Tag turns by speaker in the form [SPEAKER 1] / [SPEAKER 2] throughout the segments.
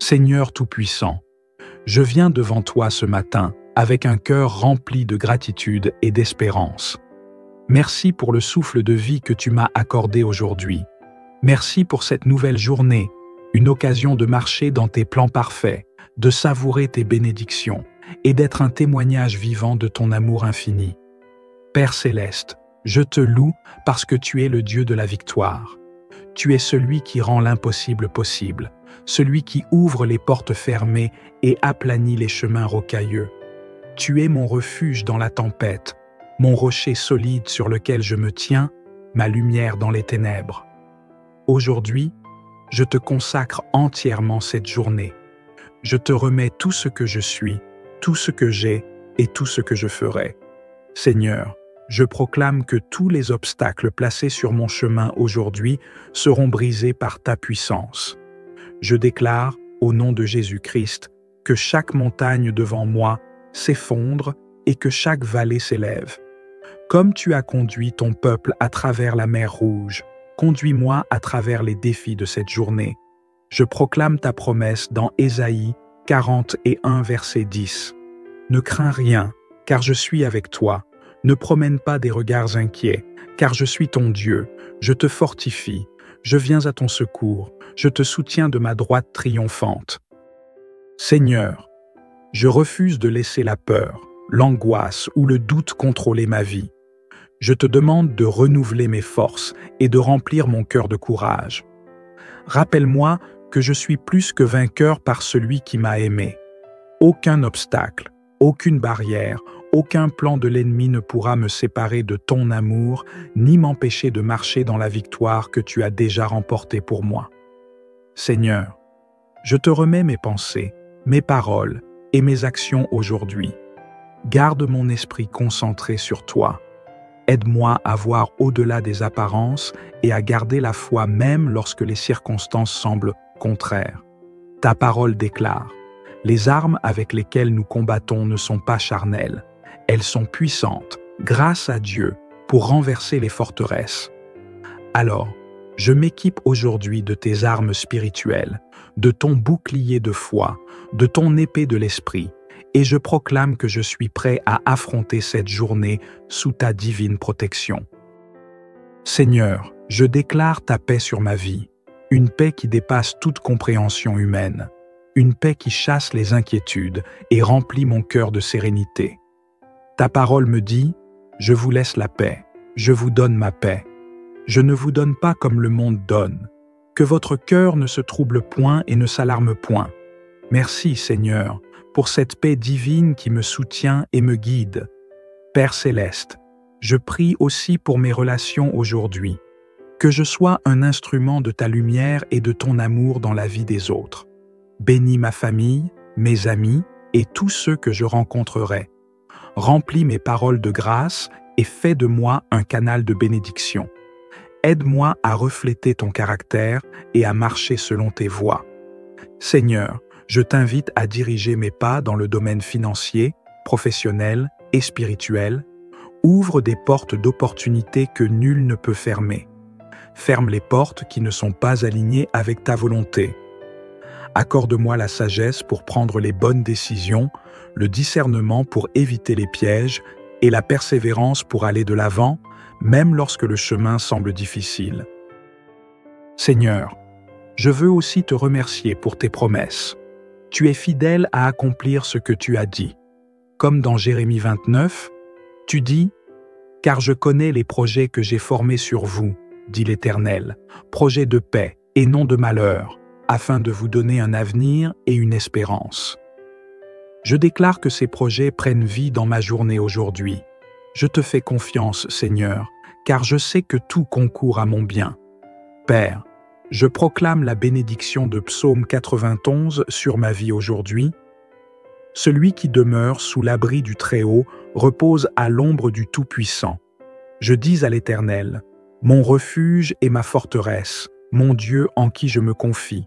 [SPEAKER 1] Seigneur Tout-Puissant, je viens devant toi ce matin avec un cœur rempli de gratitude et d'espérance. Merci pour le souffle de vie que tu m'as accordé aujourd'hui. Merci pour cette nouvelle journée, une occasion de marcher dans tes plans parfaits, de savourer tes bénédictions et d'être un témoignage vivant de ton amour infini. Père céleste, je te loue parce que tu es le Dieu de la victoire. Tu es celui qui rend l'impossible possible, celui qui ouvre les portes fermées et aplanit les chemins rocailleux. Tu es mon refuge dans la tempête, mon rocher solide sur lequel je me tiens, ma lumière dans les ténèbres. Aujourd'hui, je te consacre entièrement cette journée. Je te remets tout ce que je suis, tout ce que j'ai et tout ce que je ferai. Seigneur, je proclame que tous les obstacles placés sur mon chemin aujourd'hui seront brisés par ta puissance. Je déclare, au nom de Jésus-Christ, que chaque montagne devant moi s'effondre et que chaque vallée s'élève. Comme tu as conduit ton peuple à travers la mer Rouge, conduis-moi à travers les défis de cette journée. Je proclame ta promesse dans Ésaïe 41, verset 10. Ne crains rien, car je suis avec toi. Ne promène pas des regards inquiets, car je suis ton Dieu. Je te fortifie, je viens à ton secours, je te soutiens de ma droite triomphante. Seigneur, je refuse de laisser la peur, l'angoisse ou le doute contrôler ma vie. Je te demande de renouveler mes forces et de remplir mon cœur de courage. Rappelle-moi que je suis plus que vainqueur par celui qui m'a aimé. Aucun obstacle, aucune barrière, aucun plan de l'ennemi ne pourra me séparer de ton amour, ni m'empêcher de marcher dans la victoire que tu as déjà remportée pour moi. Seigneur, je te remets mes pensées, mes paroles et mes actions aujourd'hui. Garde mon esprit concentré sur toi. Aide-moi à voir au-delà des apparences et à garder la foi même lorsque les circonstances semblent contraires. Ta parole déclare: les armes avec lesquelles nous combattons ne sont pas charnelles. Elles sont puissantes, grâce à Dieu, pour renverser les forteresses. Alors, je m'équipe aujourd'hui de tes armes spirituelles, de ton bouclier de foi, de ton épée de l'esprit, et je proclame que je suis prêt à affronter cette journée sous ta divine protection. Seigneur, je déclare ta paix sur ma vie, une paix qui dépasse toute compréhension humaine, une paix qui chasse les inquiétudes et remplit mon cœur de sérénité. Ta parole me dit: je vous laisse la paix, je vous donne ma paix. Je ne vous donne pas comme le monde donne. Que votre cœur ne se trouble point et ne s'alarme point. Merci, Seigneur, pour cette paix divine qui me soutient et me guide. Père céleste, je prie aussi pour mes relations aujourd'hui. Que je sois un instrument de ta lumière et de ton amour dans la vie des autres. Bénis ma famille, mes amis et tous ceux que je rencontrerai. Remplis mes paroles de grâce et fais de moi un canal de bénédiction. Aide-moi à refléter ton caractère et à marcher selon tes voies. Seigneur, je t'invite à diriger mes pas dans le domaine financier, professionnel et spirituel. Ouvre des portes d'opportunités que nul ne peut fermer. Ferme les portes qui ne sont pas alignées avec ta volonté. Accorde-moi la sagesse pour prendre les bonnes décisions, le discernement pour éviter les pièges et la persévérance pour aller de l'avant, même lorsque le chemin semble difficile. Seigneur, je veux aussi te remercier pour tes promesses. Tu es fidèle à accomplir ce que tu as dit. Comme dans Jérémie 29, tu dis « Car je connais les projets que j'ai formés sur vous, dit l'Éternel, projets de paix et non de malheur, afin de vous donner un avenir et une espérance. » Je déclare que ces projets prennent vie dans ma journée aujourd'hui. Je te fais confiance, Seigneur, car je sais que tout concourt à mon bien. Père, je proclame la bénédiction de Psaume 91 sur ma vie aujourd'hui. Celui qui demeure sous l'abri du Très-Haut repose à l'ombre du Tout-Puissant. Je dis à l'Éternel: mon refuge et ma forteresse, mon Dieu en qui je me confie.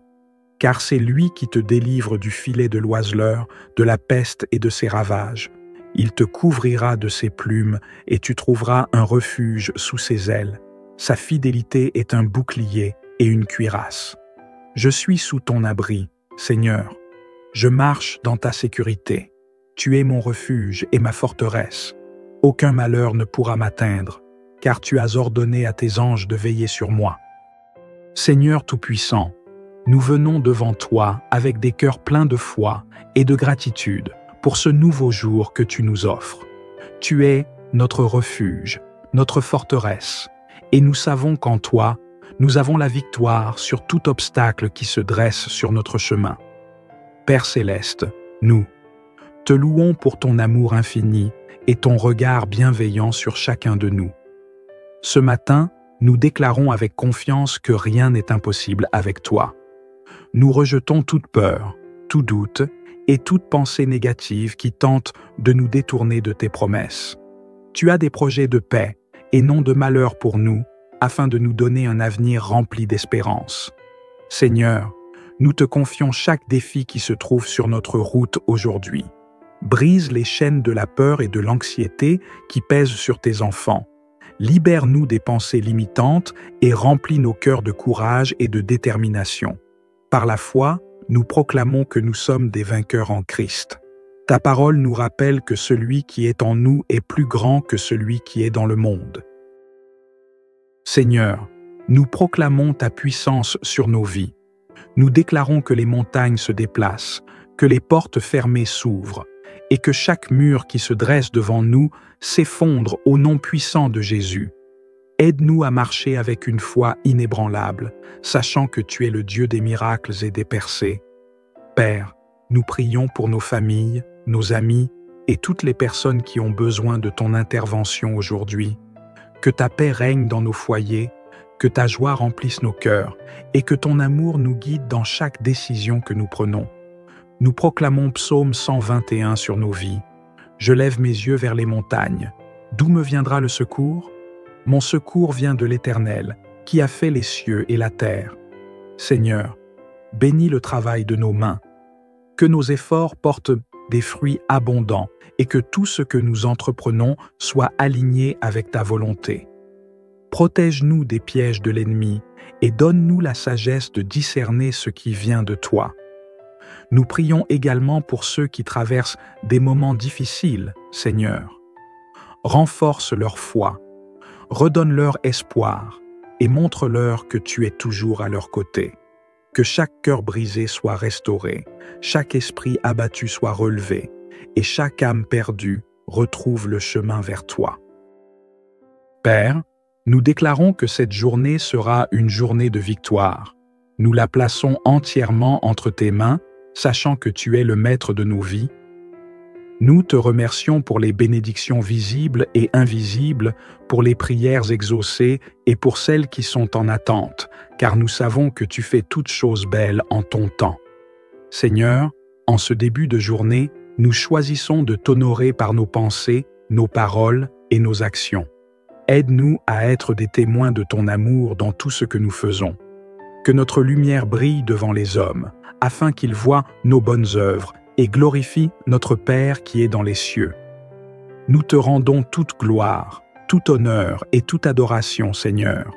[SPEAKER 1] Car c'est lui qui te délivre du filet de l'oiseleur, de la peste et de ses ravages. Il te couvrira de ses plumes et tu trouveras un refuge sous ses ailes. Sa fidélité est un bouclier et une cuirasse. Je suis sous ton abri, Seigneur, je marche dans ta sécurité. Tu es mon refuge et ma forteresse. Aucun malheur ne pourra m'atteindre, car tu as ordonné à tes anges de veiller sur moi. Seigneur Tout-Puissant, nous venons devant toi avec des cœurs pleins de foi et de gratitude pour ce nouveau jour que tu nous offres. Tu es notre refuge, notre forteresse, et nous savons qu'en toi, nous avons la victoire sur tout obstacle qui se dresse sur notre chemin. Père céleste, nous te louons pour ton amour infini et ton regard bienveillant sur chacun de nous. Ce matin, nous déclarons avec confiance que rien n'est impossible avec toi. Nous rejetons toute peur, tout doute et toute pensée négative qui tente de nous détourner de tes promesses. Tu as des projets de paix et non de malheur pour nous, afin de nous donner un avenir rempli d'espérance. Seigneur, nous te confions chaque défi qui se trouve sur notre route aujourd'hui. Brise les chaînes de la peur et de l'anxiété qui pèsent sur tes enfants. Libère-nous des pensées limitantes et remplis nos cœurs de courage et de détermination. Par la foi, nous proclamons que nous sommes des vainqueurs en Christ. Ta parole nous rappelle que celui qui est en nous est plus grand que celui qui est dans le monde. Seigneur, nous proclamons ta puissance sur nos vies. Nous déclarons que les montagnes se déplacent, que les portes fermées s'ouvrent, et que chaque mur qui se dresse devant nous s'effondre au nom puissant de Jésus. Aide-nous à marcher avec une foi inébranlable, sachant que tu es le Dieu des miracles et des percées. Père, nous prions pour nos familles, nos amis et toutes les personnes qui ont besoin de ton intervention aujourd'hui. Que ta paix règne dans nos foyers, que ta joie remplisse nos cœurs et que ton amour nous guide dans chaque décision que nous prenons. Nous proclamons Psaume 121 sur nos vies. Je lève mes yeux vers les montagnes. D'où me viendra le secours? Mon secours vient de l'Éternel, qui a fait les cieux et la terre. Seigneur, bénis le travail de nos mains. Que nos efforts portent des fruits abondants et que tout ce que nous entreprenons soit aligné avec ta volonté. Protège-nous des pièges de l'ennemi et donne-nous la sagesse de discerner ce qui vient de toi. Nous prions également pour ceux qui traversent des moments difficiles, Seigneur. Renforce leur foi, redonne-leur espoir et montre-leur que tu es toujours à leur côté. Que chaque cœur brisé soit restauré, chaque esprit abattu soit relevé et chaque âme perdue retrouve le chemin vers toi. Père, nous déclarons que cette journée sera une journée de victoire. Nous la plaçons entièrement entre tes mains, sachant que tu es le maître de nos vies. Nous te remercions pour les bénédictions visibles et invisibles, pour les prières exaucées et pour celles qui sont en attente, car nous savons que tu fais toutes choses belles en ton temps. Seigneur, en ce début de journée, nous choisissons de t'honorer par nos pensées, nos paroles et nos actions. Aide-nous à être des témoins de ton amour dans tout ce que nous faisons. Que notre lumière brille devant les hommes, afin qu'ils voient nos bonnes œuvres et glorifient notre Père qui est dans les cieux. Nous te rendons toute gloire, tout honneur et toute adoration, Seigneur.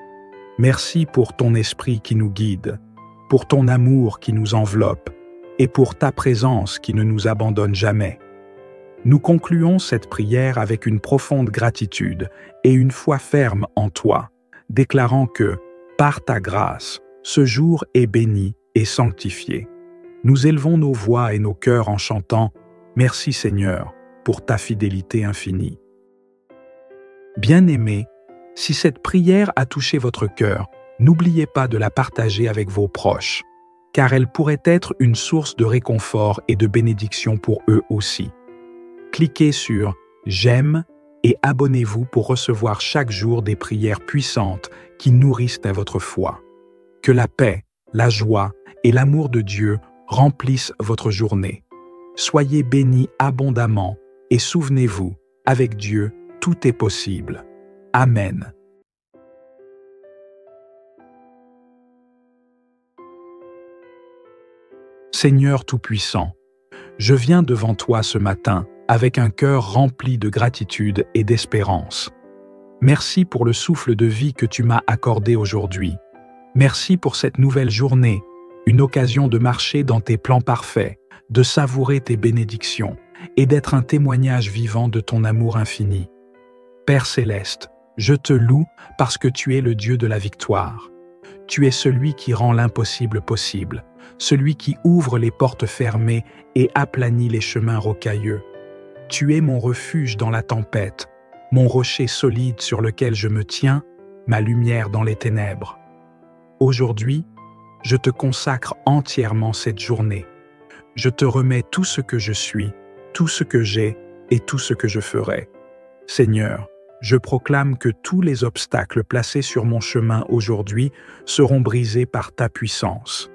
[SPEAKER 1] Merci pour ton esprit qui nous guide, pour ton amour qui nous enveloppe et pour ta présence qui ne nous abandonne jamais. Nous concluons cette prière avec une profonde gratitude et une foi ferme en toi, déclarant que, par ta grâce, ce jour est béni et sanctifié. Nous élevons nos voix et nos cœurs en chantant « Merci Seigneur pour ta fidélité infinie ». Bien-aimés, si cette prière a touché votre cœur, n'oubliez pas de la partager avec vos proches, car elle pourrait être une source de réconfort et de bénédiction pour eux aussi. Cliquez sur « J'aime » et abonnez-vous pour recevoir chaque jour des prières puissantes qui nourrissent à votre foi. Que la paix, la joie et l'amour de Dieu remplissent votre journée. Soyez bénis abondamment et souvenez-vous, avec Dieu, tout est possible. Amen. Seigneur Tout-Puissant, je viens devant toi ce matin avec un cœur rempli de gratitude et d'espérance. Merci pour le souffle de vie que tu m'as accordé aujourd'hui. Merci pour cette nouvelle journée une occasion de marcher dans tes plans parfaits, de savourer tes bénédictions et d'être un témoignage vivant de ton amour infini. Père céleste, je te loue parce que tu es le Dieu de la victoire. Tu es celui qui rend l'impossible possible, celui qui ouvre les portes fermées et aplanit les chemins rocailleux. Tu es mon refuge dans la tempête, mon rocher solide sur lequel je me tiens, ma lumière dans les ténèbres. Aujourd'hui, je te consacre entièrement cette journée. Je te remets tout ce que je suis, tout ce que j'ai et tout ce que je ferai. Seigneur, je proclame que tous les obstacles placés sur mon chemin aujourd'hui seront brisés par ta puissance.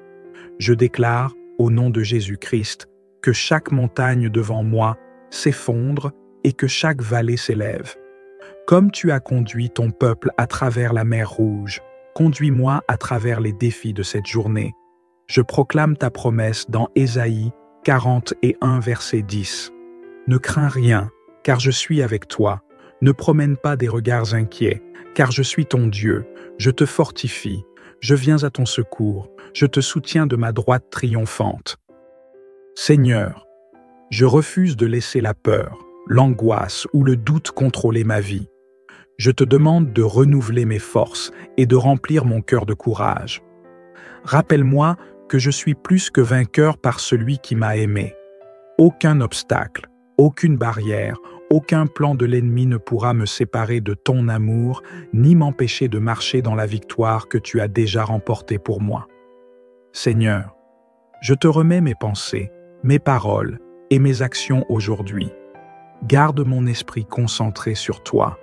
[SPEAKER 1] Je déclare, au nom de Jésus-Christ, que chaque montagne devant moi s'effondre et que chaque vallée s'élève. Comme tu as conduit ton peuple à travers la mer Rouge, conduis-moi à travers les défis de cette journée. Je proclame ta promesse dans Ésaïe 41, verset 10. Ne crains rien, car je suis avec toi. Ne promène pas des regards inquiets, car je suis ton Dieu. Je te fortifie, je viens à ton secours, je te soutiens de ma droite triomphante. Seigneur, je refuse de laisser la peur, l'angoisse ou le doute contrôler ma vie. Je te demande de renouveler mes forces et de remplir mon cœur de courage. Rappelle-moi que je suis plus que vainqueur par celui qui m'a aimé. Aucun obstacle, aucune barrière, aucun plan de l'ennemi ne pourra me séparer de ton amour, ni m'empêcher de marcher dans la victoire que tu as déjà remportée pour moi. Seigneur, je te remets mes pensées, mes paroles et mes actions aujourd'hui. Garde mon esprit concentré sur toi.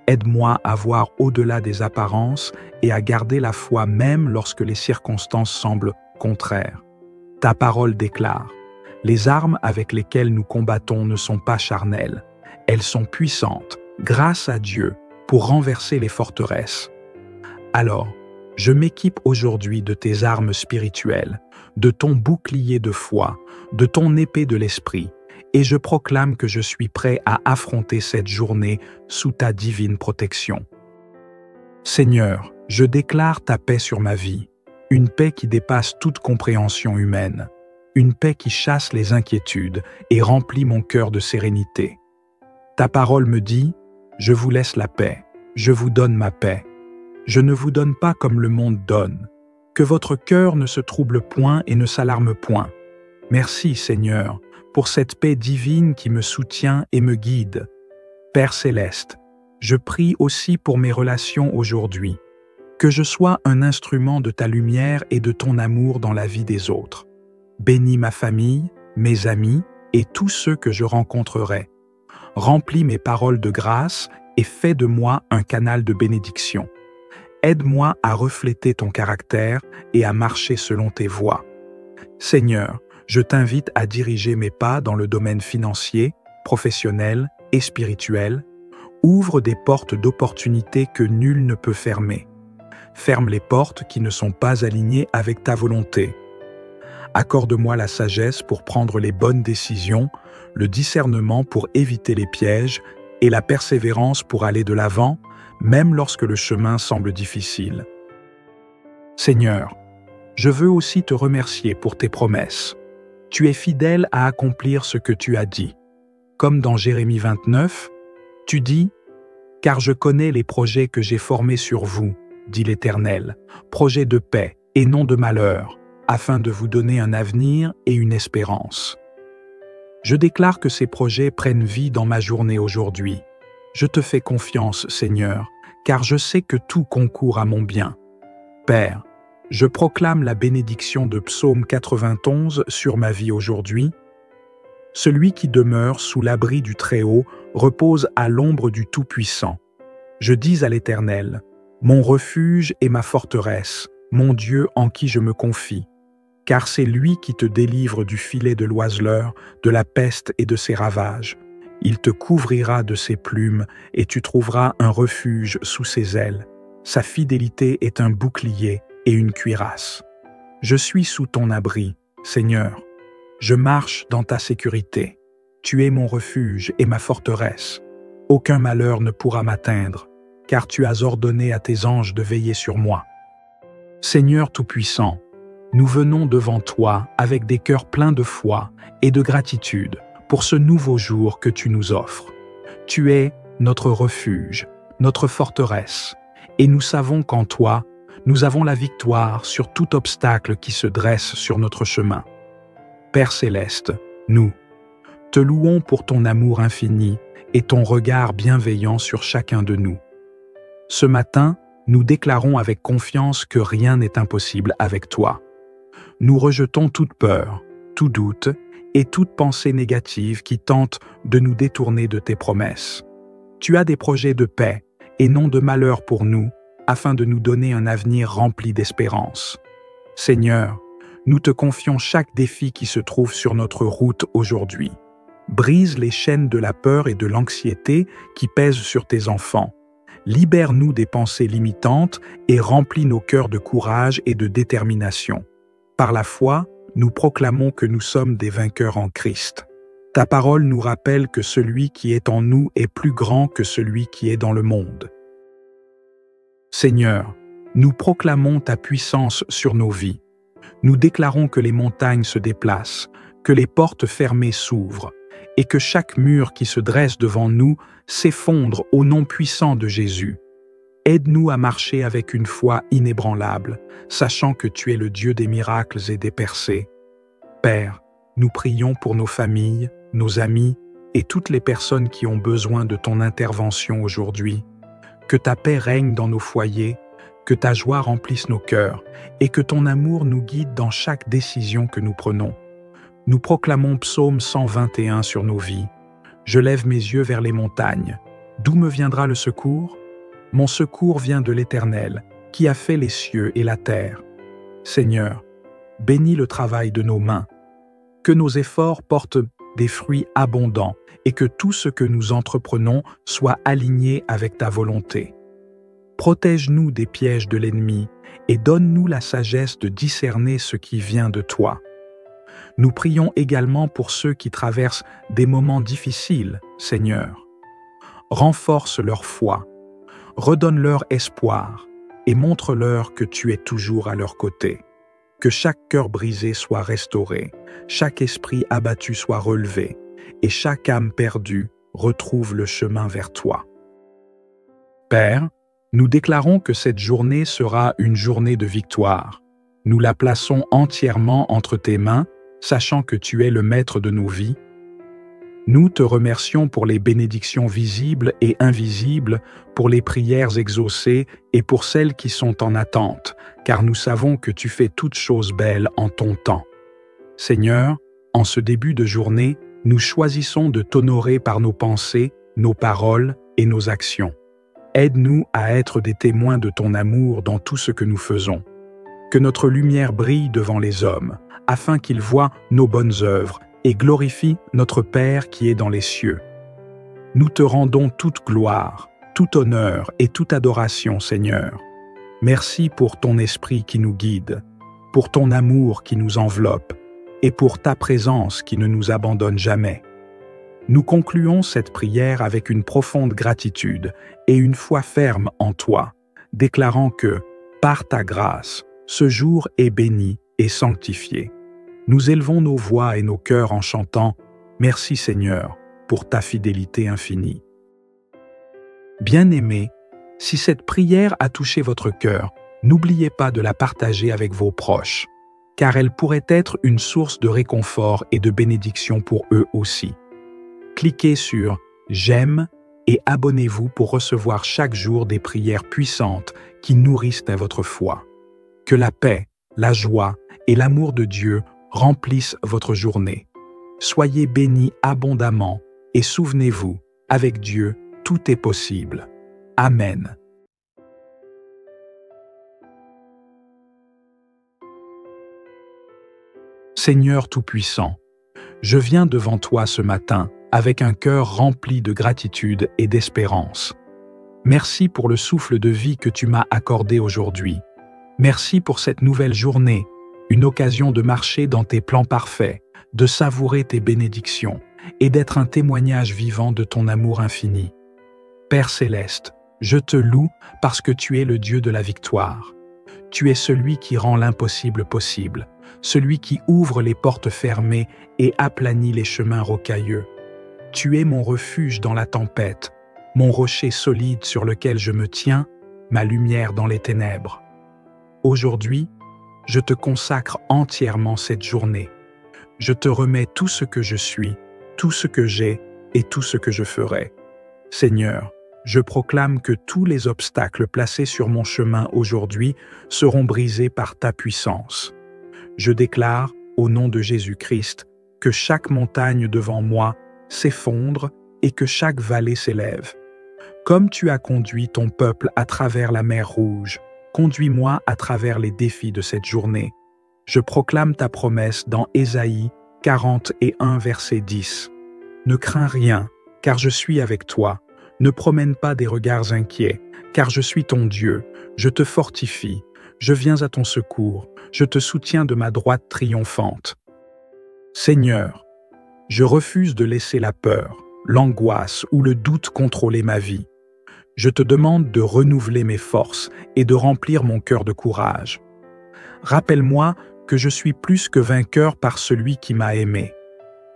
[SPEAKER 1] Aide-moi à voir au-delà des apparences et à garder la foi même lorsque les circonstances semblent contraires. Ta parole déclare: les armes avec lesquelles nous combattons ne sont pas charnelles. Elles sont puissantes, grâce à Dieu, pour renverser les forteresses. Alors, je m'équipe aujourd'hui de tes armes spirituelles, de ton bouclier de foi, de ton épée de l'esprit, et je proclame que je suis prêt à affronter cette journée sous ta divine protection. Seigneur, je déclare ta paix sur ma vie, une paix qui dépasse toute compréhension humaine, une paix qui chasse les inquiétudes et remplit mon cœur de sérénité. Ta parole me dit: je vous laisse la paix, je vous donne ma paix. Je ne vous donne pas comme le monde donne. Que votre cœur ne se trouble point et ne s'alarme point. Merci, Seigneur, pour cette paix divine qui me soutient et me guide. Père céleste, je prie aussi pour mes relations aujourd'hui. Que je sois un instrument de ta lumière et de ton amour dans la vie des autres. Bénis ma famille, mes amis et tous ceux que je rencontrerai. Remplis mes paroles de grâce et fais de moi un canal de bénédiction. Aide-moi à refléter ton caractère et à marcher selon tes voies. Seigneur, je t'invite à diriger mes pas dans le domaine financier, professionnel et spirituel. Ouvre des portes d'opportunités que nul ne peut fermer. Ferme les portes qui ne sont pas alignées avec ta volonté. Accorde-moi la sagesse pour prendre les bonnes décisions, le discernement pour éviter les pièges et la persévérance pour aller de l'avant, même lorsque le chemin semble difficile. Seigneur, je veux aussi te remercier pour tes promesses. Tu es fidèle à accomplir ce que tu as dit. Comme dans Jérémie 29, tu dis « Car je connais les projets que j'ai formés sur vous, dit l'Éternel, projets de paix et non de malheur, afin de vous donner un avenir et une espérance. » Je déclare que ces projets prennent vie dans ma journée aujourd'hui. Je te fais confiance, Seigneur, car je sais que tout concourt à mon bien. Père, je proclame la bénédiction de Psaume 91 sur ma vie aujourd'hui. Celui qui demeure sous l'abri du Très-Haut repose à l'ombre du Tout-Puissant. Je dis à l'Éternel, mon refuge et ma forteresse, mon Dieu en qui je me confie. Car c'est lui qui te délivre du filet de l'oiseleur, de la peste et de ses ravages. Il te couvrira de ses plumes et tu trouveras un refuge sous ses ailes. Sa fidélité est un bouclier et une cuirasse. Je suis sous ton abri, Seigneur. Je marche dans ta sécurité. Tu es mon refuge et ma forteresse. Aucun malheur ne pourra m'atteindre, car tu as ordonné à tes anges de veiller sur moi. Seigneur Tout-Puissant, nous venons devant toi avec des cœurs pleins de foi et de gratitude pour ce nouveau jour que tu nous offres. Tu es notre refuge, notre forteresse, et nous savons qu'en toi, nous avons la victoire sur tout obstacle qui se dresse sur notre chemin. Père céleste, nous te louons pour ton amour infini et ton regard bienveillant sur chacun de nous. Ce matin, nous déclarons avec confiance que rien n'est impossible avec toi. Nous rejetons toute peur, tout doute et toute pensée négative qui tente de nous détourner de tes promesses. Tu as des projets de paix et non de malheur pour nous, afin de nous donner un avenir rempli d'espérance. Seigneur, nous te confions chaque défi qui se trouve sur notre route aujourd'hui. Brise les chaînes de la peur et de l'anxiété qui pèsent sur tes enfants. Libère-nous des pensées limitantes et remplis nos cœurs de courage et de détermination. Par la foi, nous proclamons que nous sommes des vainqueurs en Christ. Ta parole nous rappelle que celui qui est en nous est plus grand que celui qui est dans le monde. Seigneur, nous proclamons ta puissance sur nos vies. Nous déclarons que les montagnes se déplacent, que les portes fermées s'ouvrent, et que chaque mur qui se dresse devant nous s'effondre au nom puissant de Jésus. Aide-nous à marcher avec une foi inébranlable, sachant que tu es le Dieu des miracles et des percées. Père, nous prions pour nos familles, nos amis et toutes les personnes qui ont besoin de ton intervention aujourd'hui. Que ta paix règne dans nos foyers, que ta joie remplisse nos cœurs et que ton amour nous guide dans chaque décision que nous prenons. Nous proclamons Psaume 121 sur nos vies. Je lève mes yeux vers les montagnes. D'où me viendra le secours? Mon secours vient de l'Éternel, qui a fait les cieux et la terre. Seigneur, bénis le travail de nos mains. Que nos efforts portent des fruits abondants et que tout ce que nous entreprenons soit aligné avec ta volonté. Protège-nous des pièges de l'ennemi et donne-nous la sagesse de discerner ce qui vient de toi. Nous prions également pour ceux qui traversent des moments difficiles, Seigneur. Renforce leur foi, redonne-leur espoir et montre-leur que tu es toujours à leur côté. Que chaque cœur brisé soit restauré, chaque esprit abattu soit relevé et chaque âme perdue retrouve le chemin vers toi. Père, nous déclarons que cette journée sera une journée de victoire. Nous la plaçons entièrement entre tes mains, sachant que tu es le maître de nos vies. Nous te remercions pour les bénédictions visibles et invisibles, pour les prières exaucées et pour celles qui sont en attente, car nous savons que tu fais toutes choses belles en ton temps. Seigneur, en ce début de journée, nous choisissons de t'honorer par nos pensées, nos paroles et nos actions. Aide-nous à être des témoins de ton amour dans tout ce que nous faisons. Que notre lumière brille devant les hommes, afin qu'ils voient nos bonnes œuvres et glorifient notre Père qui est dans les cieux. Nous te rendons toute gloire, tout honneur et toute adoration, Seigneur. Merci pour ton esprit qui nous guide, pour ton amour qui nous enveloppe et pour ta présence qui ne nous abandonne jamais. Nous concluons cette prière avec une profonde gratitude et une foi ferme en toi, déclarant que, par ta grâce, ce jour est béni et sanctifié. Nous élevons nos voix et nos cœurs en chantant « Merci Seigneur pour ta fidélité infinie ». Bien-aimés, si cette prière a touché votre cœur, n'oubliez pas de la partager avec vos proches, car elle pourrait être une source de réconfort et de bénédiction pour eux aussi. Cliquez sur « J'aime » et abonnez-vous pour recevoir chaque jour des prières puissantes qui nourrissent à votre foi. Que la paix, la joie et l'amour de Dieu remplissent votre journée. Soyez bénis abondamment et souvenez-vous, avec Dieu, tout est possible. Amen. Seigneur Tout-Puissant, je viens devant toi ce matin avec un cœur rempli de gratitude et d'espérance. Merci pour le souffle de vie que tu m'as accordé aujourd'hui. Merci pour cette nouvelle journée, une occasion de marcher dans tes plans parfaits, de savourer tes bénédictions et d'être un témoignage vivant de ton amour infini. Père céleste, je te loue parce que tu es le Dieu de la victoire. Tu es celui qui rend l'impossible possible, celui qui ouvre les portes fermées et aplanit les chemins rocailleux. Tu es mon refuge dans la tempête, mon rocher solide sur lequel je me tiens, ma lumière dans les ténèbres. Aujourd'hui, je te consacre entièrement cette journée. Je te remets tout ce que je suis, tout ce que j'ai et tout ce que je ferai. Seigneur, je proclame que tous les obstacles placés sur mon chemin aujourd'hui seront brisés par ta puissance. Je déclare, au nom de Jésus-Christ, que chaque montagne devant moi s'effondre et que chaque vallée s'élève. Comme tu as conduit ton peuple à travers la mer Rouge, conduis-moi à travers les défis de cette journée. Je proclame ta promesse dans Ésaïe 41, verset 10. Ne crains rien, car je suis avec toi. Ne promène pas des regards inquiets, car je suis ton Dieu. Je te fortifie, je viens à ton secours, je te soutiens de ma droite triomphante. Seigneur, je refuse de laisser la peur, l'angoisse ou le doute contrôler ma vie. Je te demande de renouveler mes forces et de remplir mon cœur de courage. Rappelle-moi que je suis plus que vainqueur par celui qui m'a aimé.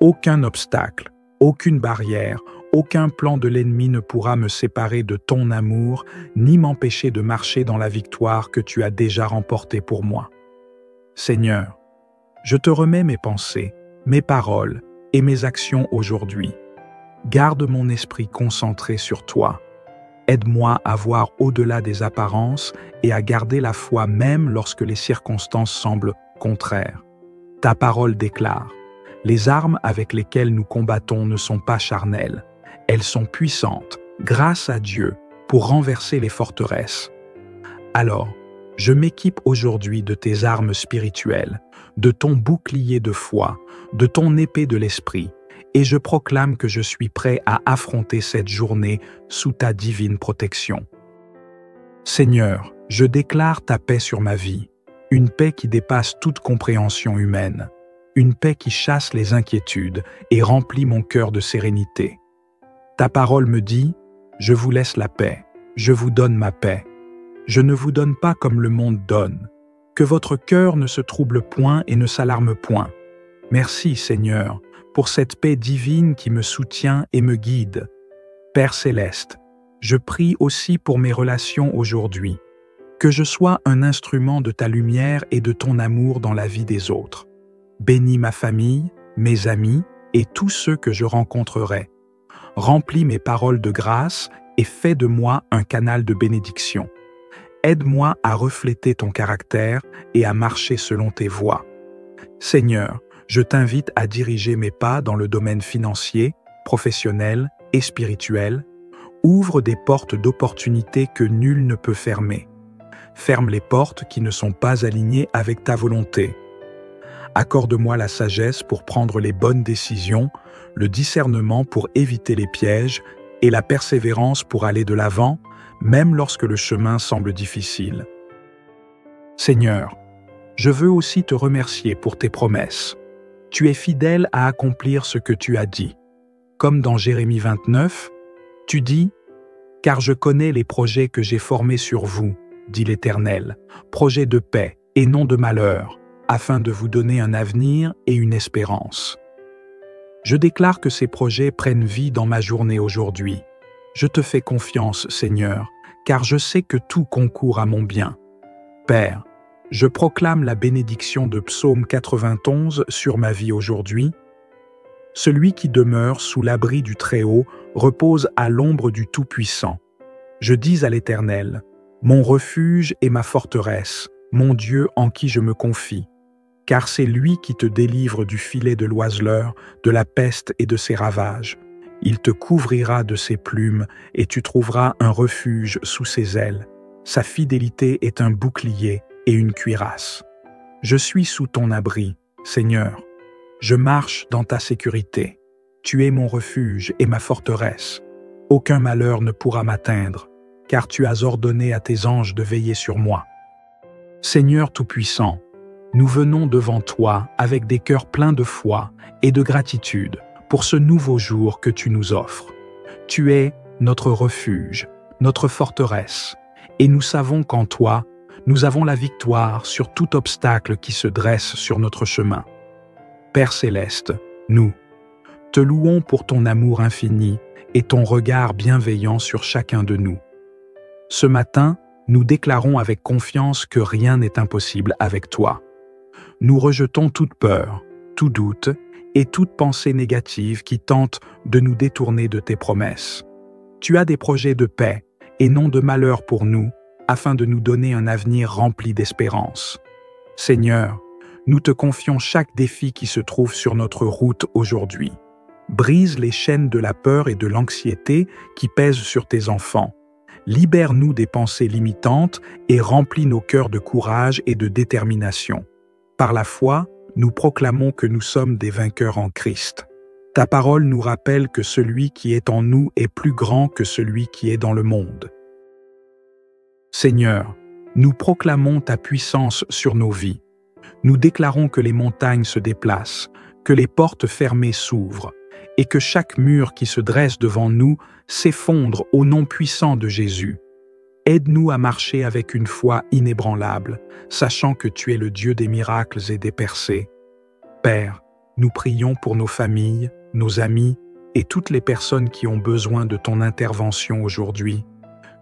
[SPEAKER 1] Aucun obstacle, aucune barrière, aucun plan de l'ennemi ne pourra me séparer de ton amour, ni m'empêcher de marcher dans la victoire que tu as déjà remportée pour moi. Seigneur, je te remets mes pensées, mes paroles et mes actions aujourd'hui. Garde mon esprit concentré sur toi. Aide-moi à voir au-delà des apparences et à garder la foi même lorsque les circonstances semblent contraires. Ta parole déclare: les armes avec lesquelles nous combattons ne sont pas charnelles. Elles sont puissantes, grâce à Dieu, pour renverser les forteresses. Alors, je m'équipe aujourd'hui de tes armes spirituelles, de ton bouclier de foi, de ton épée de l'esprit, et je proclame que je suis prêt à affronter cette journée sous ta divine protection. Seigneur, je déclare ta paix sur ma vie, une paix qui dépasse toute compréhension humaine, une paix qui chasse les inquiétudes et remplit mon cœur de sérénité. Ta parole me dit: je vous laisse la paix, je vous donne ma paix. Je ne vous donne pas comme le monde donne. Que votre cœur ne se trouble point et ne s'alarme point. Merci, Seigneur, pour cette paix divine qui me soutient et me guide. Père céleste, je prie aussi pour mes relations aujourd'hui. Que je sois un instrument de ta lumière et de ton amour dans la vie des autres. Bénis ma famille, mes amis et tous ceux que je rencontrerai. Remplis mes paroles de grâce et fais de moi un canal de bénédiction. Aide-moi à refléter ton caractère et à marcher selon tes voies. Seigneur, je t'invite à diriger mes pas dans le domaine financier, professionnel et spirituel. Ouvre des portes d'opportunités que nul ne peut fermer. Ferme les portes qui ne sont pas alignées avec ta volonté. Accorde-moi la sagesse pour prendre les bonnes décisions, le discernement pour éviter les pièges et la persévérance pour aller de l'avant, même lorsque le chemin semble difficile. Seigneur, je veux aussi te remercier pour tes promesses. Tu es fidèle à accomplir ce que tu as dit. Comme dans Jérémie 29, tu dis « Car je connais les projets que j'ai formés sur vous, dit l'Éternel, projets de paix et non de malheur, afin de vous donner un avenir et une espérance. » Je déclare que ces projets prennent vie dans ma journée aujourd'hui. Je te fais confiance, Seigneur, car je sais que tout concourt à mon bien. Père, je proclame la bénédiction de Psaume 91 sur ma vie aujourd'hui. Celui qui demeure sous l'abri du Très-Haut repose à l'ombre du Tout-Puissant. Je dis à l'Éternel, mon refuge et ma forteresse, mon Dieu en qui je me confie. Car c'est lui qui te délivre du filet de l'oiseleur, de la peste et de ses ravages. Il te couvrira de ses plumes et tu trouveras un refuge sous ses ailes. Sa fidélité est un bouclier et une cuirasse. Je suis sous ton abri, Seigneur. Je marche dans ta sécurité. Tu es mon refuge et ma forteresse. Aucun malheur ne pourra m'atteindre, car tu as ordonné à tes anges de veiller sur moi. Seigneur Tout-Puissant, nous venons devant toi avec des cœurs pleins de foi et de gratitude pour ce nouveau jour que tu nous offres. Tu es notre refuge, notre forteresse, et nous savons qu'en toi, Nous avons la victoire sur tout obstacle qui se dresse sur notre chemin. Père céleste, nous te louons pour ton amour infini et ton regard bienveillant sur chacun de nous. Ce matin, nous déclarons avec confiance que rien n'est impossible avec toi. Nous rejetons toute peur, tout doute et toute pensée négative qui tente de nous détourner de tes promesses. Tu as des projets de paix et non de malheur pour nous, afin de nous donner un avenir rempli d'espérance. Seigneur, nous te confions chaque défi qui se trouve sur notre route aujourd'hui. Brise les chaînes de la peur et de l'anxiété qui pèsent sur tes enfants. Libère-nous des pensées limitantes et remplis nos cœurs de courage et de détermination. Par la foi, nous proclamons que nous sommes des vainqueurs en Christ. Ta parole nous rappelle que celui qui est en nous est plus grand que celui qui est dans le monde. Seigneur, nous proclamons ta puissance sur nos vies. Nous déclarons que les montagnes se déplacent, que les portes fermées s'ouvrent, et que chaque mur qui se dresse devant nous s'effondre au nom puissant de Jésus. Aide-nous à marcher avec une foi inébranlable, sachant que tu es le Dieu des miracles et des percées. Père, nous prions pour nos familles, nos amis et toutes les personnes qui ont besoin de ton intervention aujourd'hui.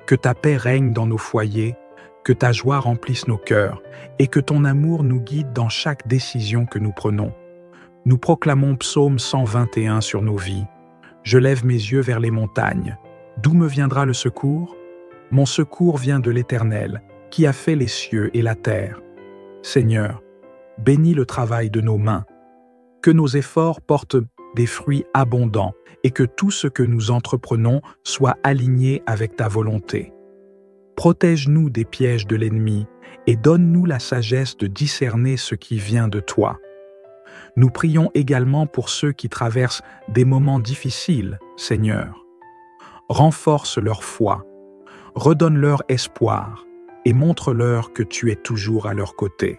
[SPEAKER 1] Que ta paix règne dans nos foyers, que ta joie remplisse nos cœurs et que ton amour nous guide dans chaque décision que nous prenons. Nous proclamons Psaume 121 sur nos vies. Je lève mes yeux vers les montagnes. D'où me viendra le secours? Mon secours vient de l'Éternel, qui a fait les cieux et la terre. Seigneur, bénis le travail de nos mains. Que nos efforts portent des fruits abondants et que tout ce que nous entreprenons soit aligné avec ta volonté. Protège-nous des pièges de l'ennemi et donne-nous la sagesse de discerner ce qui vient de toi. Nous prions également pour ceux qui traversent des moments difficiles, Seigneur. Renforce leur foi, redonne-leur espoir et montre-leur que tu es toujours à leur côté.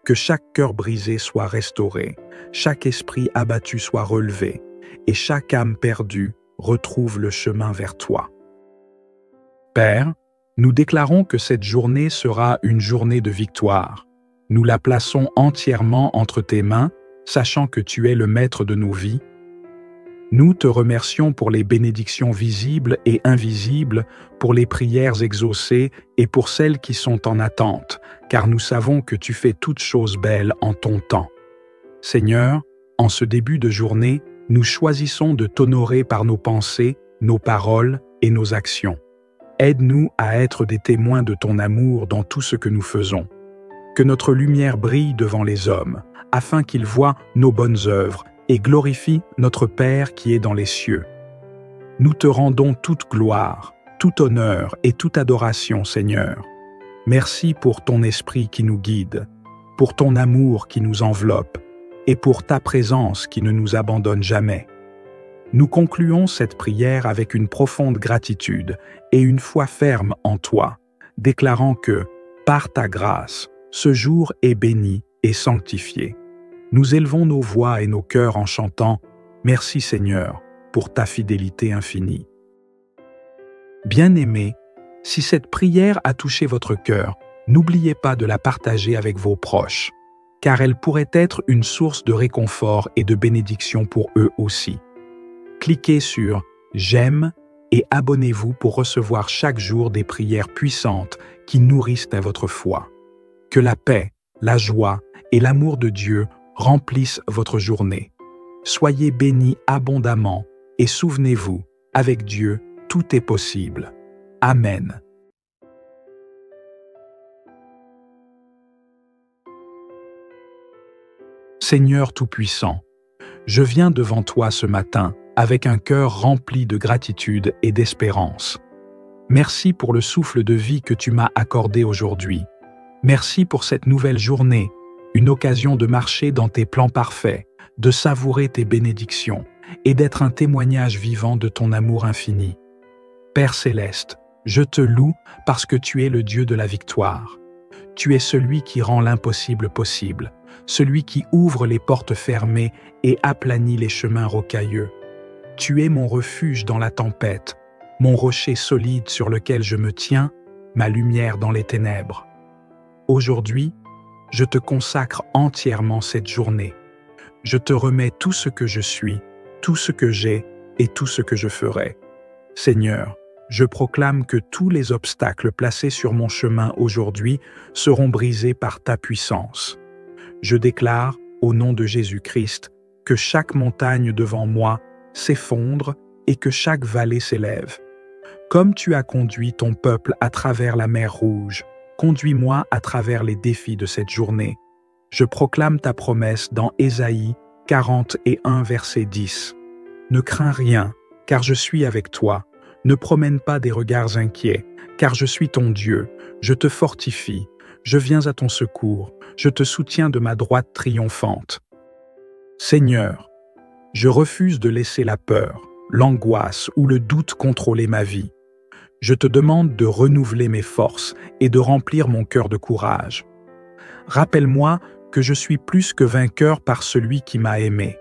[SPEAKER 1] Que chaque cœur brisé soit restauré, chaque esprit abattu soit relevé et chaque âme perdue retrouve le chemin vers toi. Père, nous déclarons que cette journée sera une journée de victoire. Nous la plaçons entièrement entre tes mains, sachant que tu es le maître de nos vies. Nous te remercions pour les bénédictions visibles et invisibles, pour les prières exaucées et pour celles qui sont en attente, car nous savons que tu fais toutes choses belles en ton temps. Seigneur, en ce début de journée, nous choisissons de t'honorer par nos pensées, nos paroles et nos actions. Aide-nous à être des témoins de ton amour dans tout ce que nous faisons. Que notre lumière brille devant les hommes, afin qu'ils voient nos bonnes œuvres et glorifient notre Père qui est dans les cieux. Nous te rendons toute gloire, tout honneur et toute adoration, Seigneur. Merci pour ton esprit qui nous guide, pour ton amour qui nous enveloppe et pour ta présence qui ne nous abandonne jamais. Nous concluons cette prière avec une profonde gratitude et une foi ferme en toi, déclarant que, par ta grâce, ce jour est béni et sanctifié. Nous élevons nos voix et nos cœurs en chantant « Merci Seigneur pour ta fidélité infinie ». Bien-aimés, si cette prière a touché votre cœur, n'oubliez pas de la partager avec vos proches, car elle pourrait être une source de réconfort et de bénédiction pour eux aussi. Cliquez sur « J'aime » et abonnez-vous pour recevoir chaque jour des prières puissantes qui nourrissent à votre foi. Que la paix, la joie et l'amour de Dieu remplissent votre journée. Soyez bénis abondamment et souvenez-vous, avec Dieu, tout est possible. Amen. Seigneur Tout-Puissant, je viens devant toi ce matin avec un cœur rempli de gratitude et d'espérance. Merci pour le souffle de vie que tu m'as accordé aujourd'hui. Merci pour cette nouvelle journée, une occasion de marcher dans tes plans parfaits, de savourer tes bénédictions et d'être un témoignage vivant de ton amour infini. Père céleste, je te loue parce que tu es le Dieu de la victoire. Tu es celui qui rend l'impossible possible, celui qui ouvre les portes fermées et aplanit les chemins rocailleux. Tu es mon refuge dans la tempête, mon rocher solide sur lequel je me tiens, ma lumière dans les ténèbres. Aujourd'hui, je te consacre entièrement cette journée. Je te remets tout ce que je suis, tout ce que j'ai et tout ce que je ferai. Seigneur, je proclame que tous les obstacles placés sur mon chemin aujourd'hui seront brisés par ta puissance. Je déclare, au nom de Jésus-Christ, que chaque montagne devant moi s'effondre et que chaque vallée s'élève. Comme tu as conduit ton peuple à travers la mer Rouge, conduis-moi à travers les défis de cette journée. Je proclame ta promesse dans Ésaïe 41, verset 10. Ne crains rien, car je suis avec toi. Ne promène pas des regards inquiets, car je suis ton Dieu. Je te fortifie, je viens à ton secours, je te soutiens de ma droite triomphante. Seigneur, je refuse de laisser la peur, l'angoisse ou le doute contrôler ma vie. Je te demande de renouveler mes forces et de remplir mon cœur de courage. Rappelle-moi que je suis plus que vainqueur par celui qui m'a aimé.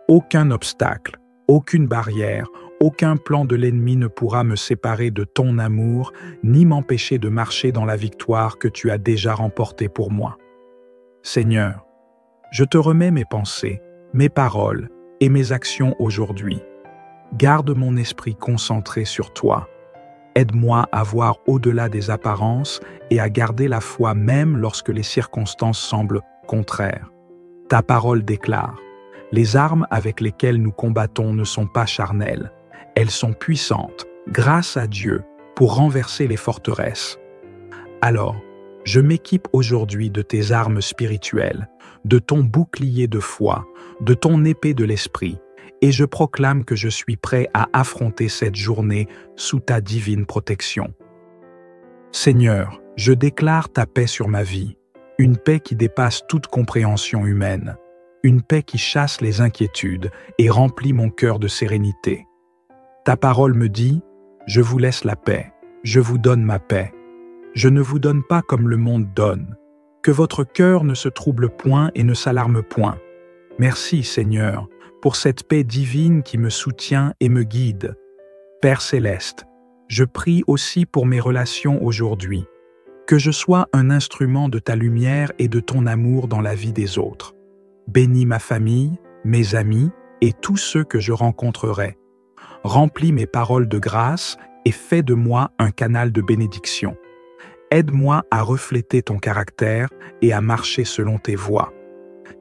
[SPEAKER 1] Aucun obstacle, aucune barrière, aucun plan de l'ennemi ne pourra me séparer de ton amour, ni m'empêcher de marcher dans la victoire que tu as déjà remportée pour moi. Seigneur, je te remets mes pensées, mes paroles et mes actions aujourd'hui. Garde mon esprit concentré sur toi. Aide-moi à voir au-delà des apparences et à garder la foi même lorsque les circonstances semblent contraires. Ta parole déclare: les armes avec lesquelles nous combattons ne sont pas charnelles. Elles sont puissantes, grâce à Dieu, pour renverser les forteresses. Alors, je m'équipe aujourd'hui de tes armes spirituelles, de ton bouclier de foi, de ton épée de l'esprit, et je proclame que je suis prêt à affronter cette journée sous ta divine protection. Seigneur, je déclare ta paix sur ma vie, une paix qui dépasse toute compréhension humaine, une paix qui chasse les inquiétudes et remplit mon cœur de sérénité. Ta parole me dit: je vous laisse la paix, je vous donne ma paix. Je ne vous donne pas comme le monde donne. Que votre cœur ne se trouble point et ne s'alarme point. Merci, Seigneur, pour cette paix divine qui me soutient et me guide. Père céleste, je prie aussi pour mes relations aujourd'hui. Que je sois un instrument de ta lumière et de ton amour dans la vie des autres. Bénis ma famille, mes amis et tous ceux que je rencontrerai. Remplis mes paroles de grâce et fais de moi un canal de bénédiction. Aide-moi à refléter ton caractère et à marcher selon tes voies.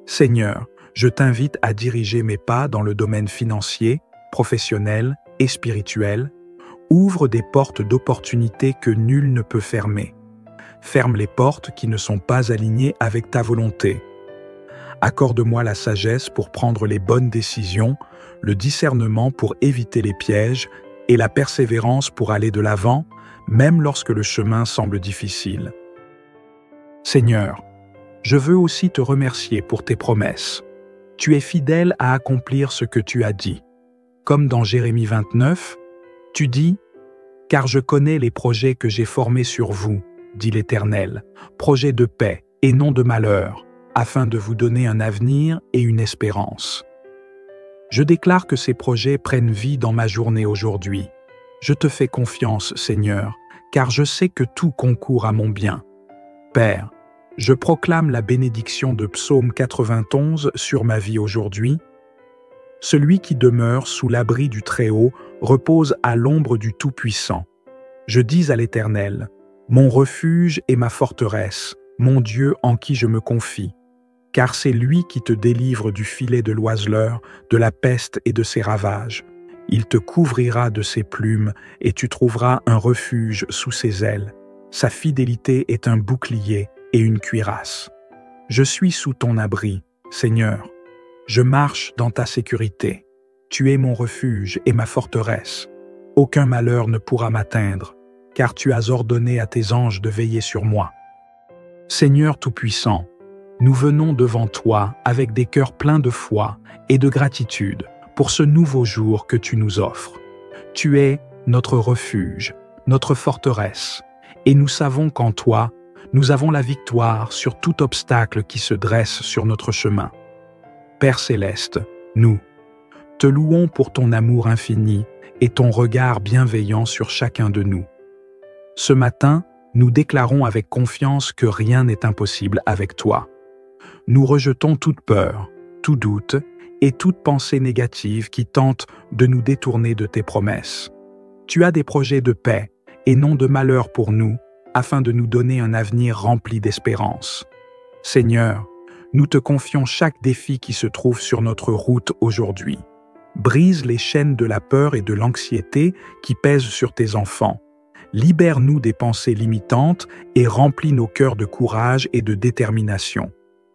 [SPEAKER 1] Seigneur, je t'invite à diriger mes pas dans le domaine financier, professionnel et spirituel. Ouvre des portes d'opportunités que nul ne peut fermer. Ferme les portes qui ne sont pas alignées avec ta volonté. Accorde-moi la sagesse pour prendre les bonnes décisions, le discernement pour éviter les pièges et la persévérance pour aller de l'avant, même lorsque le chemin semble difficile. Seigneur, je veux aussi te remercier pour tes promesses. Tu es fidèle à accomplir ce que tu as dit. Comme dans Jérémie 29, tu dis « Car je connais les projets que j'ai formés sur vous, dit l'Éternel, projets de paix et non de malheur, afin de vous donner un avenir et une espérance. » Je déclare que ces projets prennent vie dans ma journée aujourd'hui. Je te fais confiance, Seigneur, car je sais que tout concourt à mon bien. Père, je proclame la bénédiction de Psaume 91 sur ma vie aujourd'hui. Celui qui demeure sous l'abri du Très-Haut repose à l'ombre du Tout-Puissant. Je dis à l'Éternel: mon refuge et ma forteresse, mon Dieu en qui je me confie. Car c'est lui qui te délivre du filet de l'oiseleur, de la peste et de ses ravages. Il te couvrira de ses plumes et tu trouveras un refuge sous ses ailes. Sa fidélité est un bouclier et une cuirasse. Je suis sous ton abri, Seigneur. Je marche dans ta sécurité. Tu es mon refuge et ma forteresse. Aucun malheur ne pourra m'atteindre, car tu as ordonné à tes anges de veiller sur moi. Seigneur Tout-Puissant, nous venons devant toi avec des cœurs pleins de foi et de gratitude pour ce nouveau jour que tu nous offres. Tu es notre refuge, notre forteresse, et nous savons qu'en toi, nous avons la victoire sur tout obstacle qui se dresse sur notre chemin. Père céleste, nous te louons pour ton amour infini et ton regard bienveillant sur chacun de nous. Ce matin, nous déclarons avec confiance que rien n'est impossible avec toi. Nous rejetons toute peur, tout doute et toute pensée négative qui tente de nous détourner de tes promesses. Tu as des projets de paix et non de malheur pour nous, afin de nous donner un avenir rempli d'espérance. Seigneur, nous te confions chaque défi qui se trouve sur notre route aujourd'hui. Brise les chaînes de la peur et de l'anxiété qui pèsent sur tes enfants. Libère-nous des pensées limitantes et remplis nos cœurs de courage et de détermination.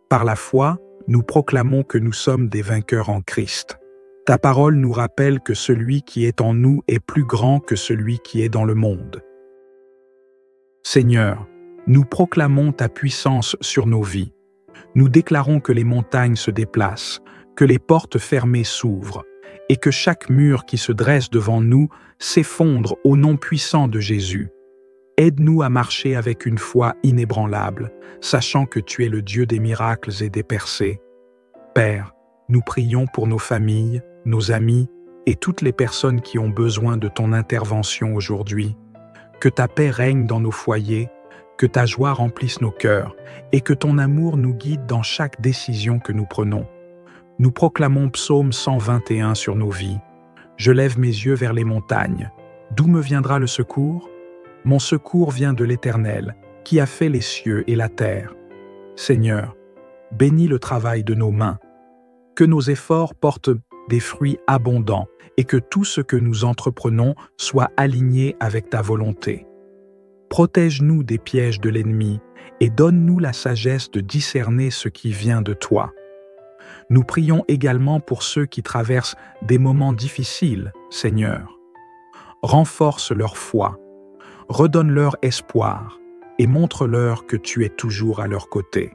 [SPEAKER 1] Par la foi, nous proclamons que nous sommes des vainqueurs en Christ. Ta parole nous rappelle que celui qui est en nous est plus grand que celui qui est dans le monde. Seigneur, nous proclamons ta puissance sur nos vies. Nous déclarons que les montagnes se déplacent, que les portes fermées s'ouvrent, et que chaque mur qui se dresse devant nous s'effondre au nom puissant de Jésus. Aide-nous à marcher avec une foi inébranlable, sachant que tu es le Dieu des miracles et des percées. Père, nous prions pour nos familles, nos amis et toutes les personnes qui ont besoin de ton intervention aujourd'hui. Que ta paix règne dans nos foyers, que ta joie remplisse nos cœurs et que ton amour nous guide dans chaque décision que nous prenons. Nous proclamons Psaume 121 sur nos vies. Je lève mes yeux vers les montagnes. D'où me viendra le secours? Mon secours vient de l'Éternel, qui a fait les cieux et la terre. Seigneur, bénis le travail de nos mains. Que nos efforts portent des fruits abondants et que tout ce que nous entreprenons soit aligné avec ta volonté. Protège-nous des pièges de l'ennemi et donne-nous la sagesse de discerner ce qui vient de toi. Nous prions également pour ceux qui traversent des moments difficiles, Seigneur. Renforce leur foi, redonne-leur espoir et montre-leur que tu es toujours à leur côté.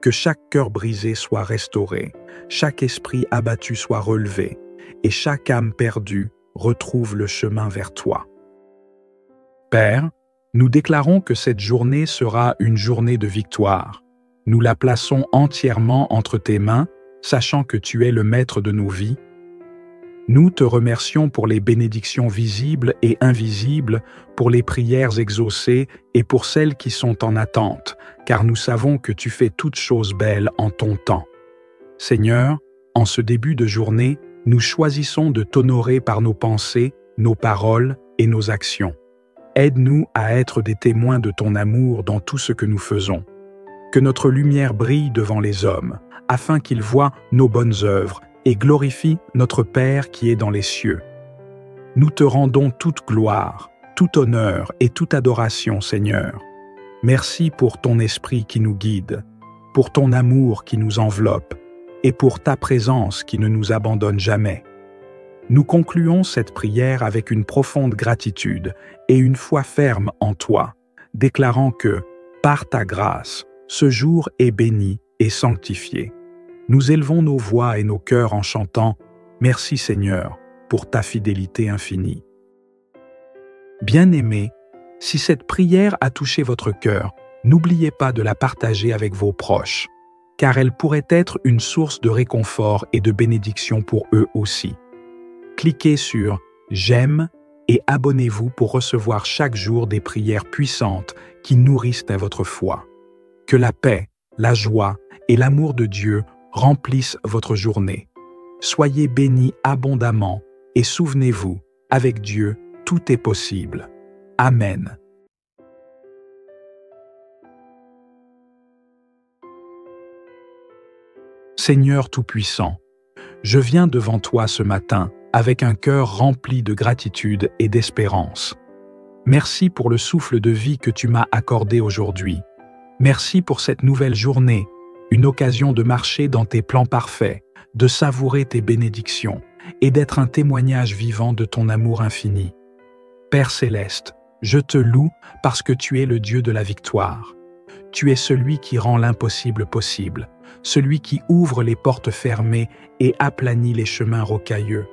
[SPEAKER 1] Que chaque cœur brisé soit restauré, chaque esprit abattu soit relevé et chaque âme perdue retrouve le chemin vers toi. Père, nous déclarons que cette journée sera une journée de victoire. Nous la plaçons entièrement entre tes mains, sachant que tu es le maître de nos vies. Nous te remercions pour les bénédictions visibles et invisibles, pour les prières exaucées et pour celles qui sont en attente, car nous savons que tu fais toutes choses belles en ton temps. Seigneur, en ce début de journée, nous choisissons de t'honorer par nos pensées, nos paroles et nos actions. Aide-nous à être des témoins de ton amour dans tout ce que nous faisons. Que notre lumière brille devant les hommes, afin qu'ils voient nos bonnes œuvres et glorifient notre Père qui est dans les cieux. Nous te rendons toute gloire, tout honneur et toute adoration, Seigneur. Merci pour ton esprit qui nous guide, pour ton amour qui nous enveloppe et pour ta présence qui ne nous abandonne jamais. Nous concluons cette prière avec une profonde gratitude et une foi ferme en toi, déclarant que, par ta grâce, ce jour est béni et sanctifié. Nous élevons nos voix et nos cœurs en chantant « Merci Seigneur pour ta fidélité infinie ». Bien-aimés, si cette prière a touché votre cœur, n'oubliez pas de la partager avec vos proches, car elle pourrait être une source de réconfort et de bénédiction pour eux aussi. Cliquez sur « J'aime » et abonnez-vous pour recevoir chaque jour des prières puissantes qui nourrissent à votre foi. Que la paix, la joie et l'amour de Dieu remplissent votre journée. Soyez bénis abondamment et souvenez-vous, avec Dieu, tout est possible. Amen. Seigneur Tout-Puissant, je viens devant toi ce matin avec un cœur rempli de gratitude et d'espérance. Merci pour le souffle de vie que tu m'as accordé aujourd'hui. Merci pour cette nouvelle journée, une occasion de marcher dans tes plans parfaits, de savourer tes bénédictions et d'être un témoignage vivant de ton amour infini. Père céleste, je te loue parce que tu es le Dieu de la victoire. Tu es celui qui rend l'impossible possible, celui qui ouvre les portes fermées et aplanit les chemins rocailleux.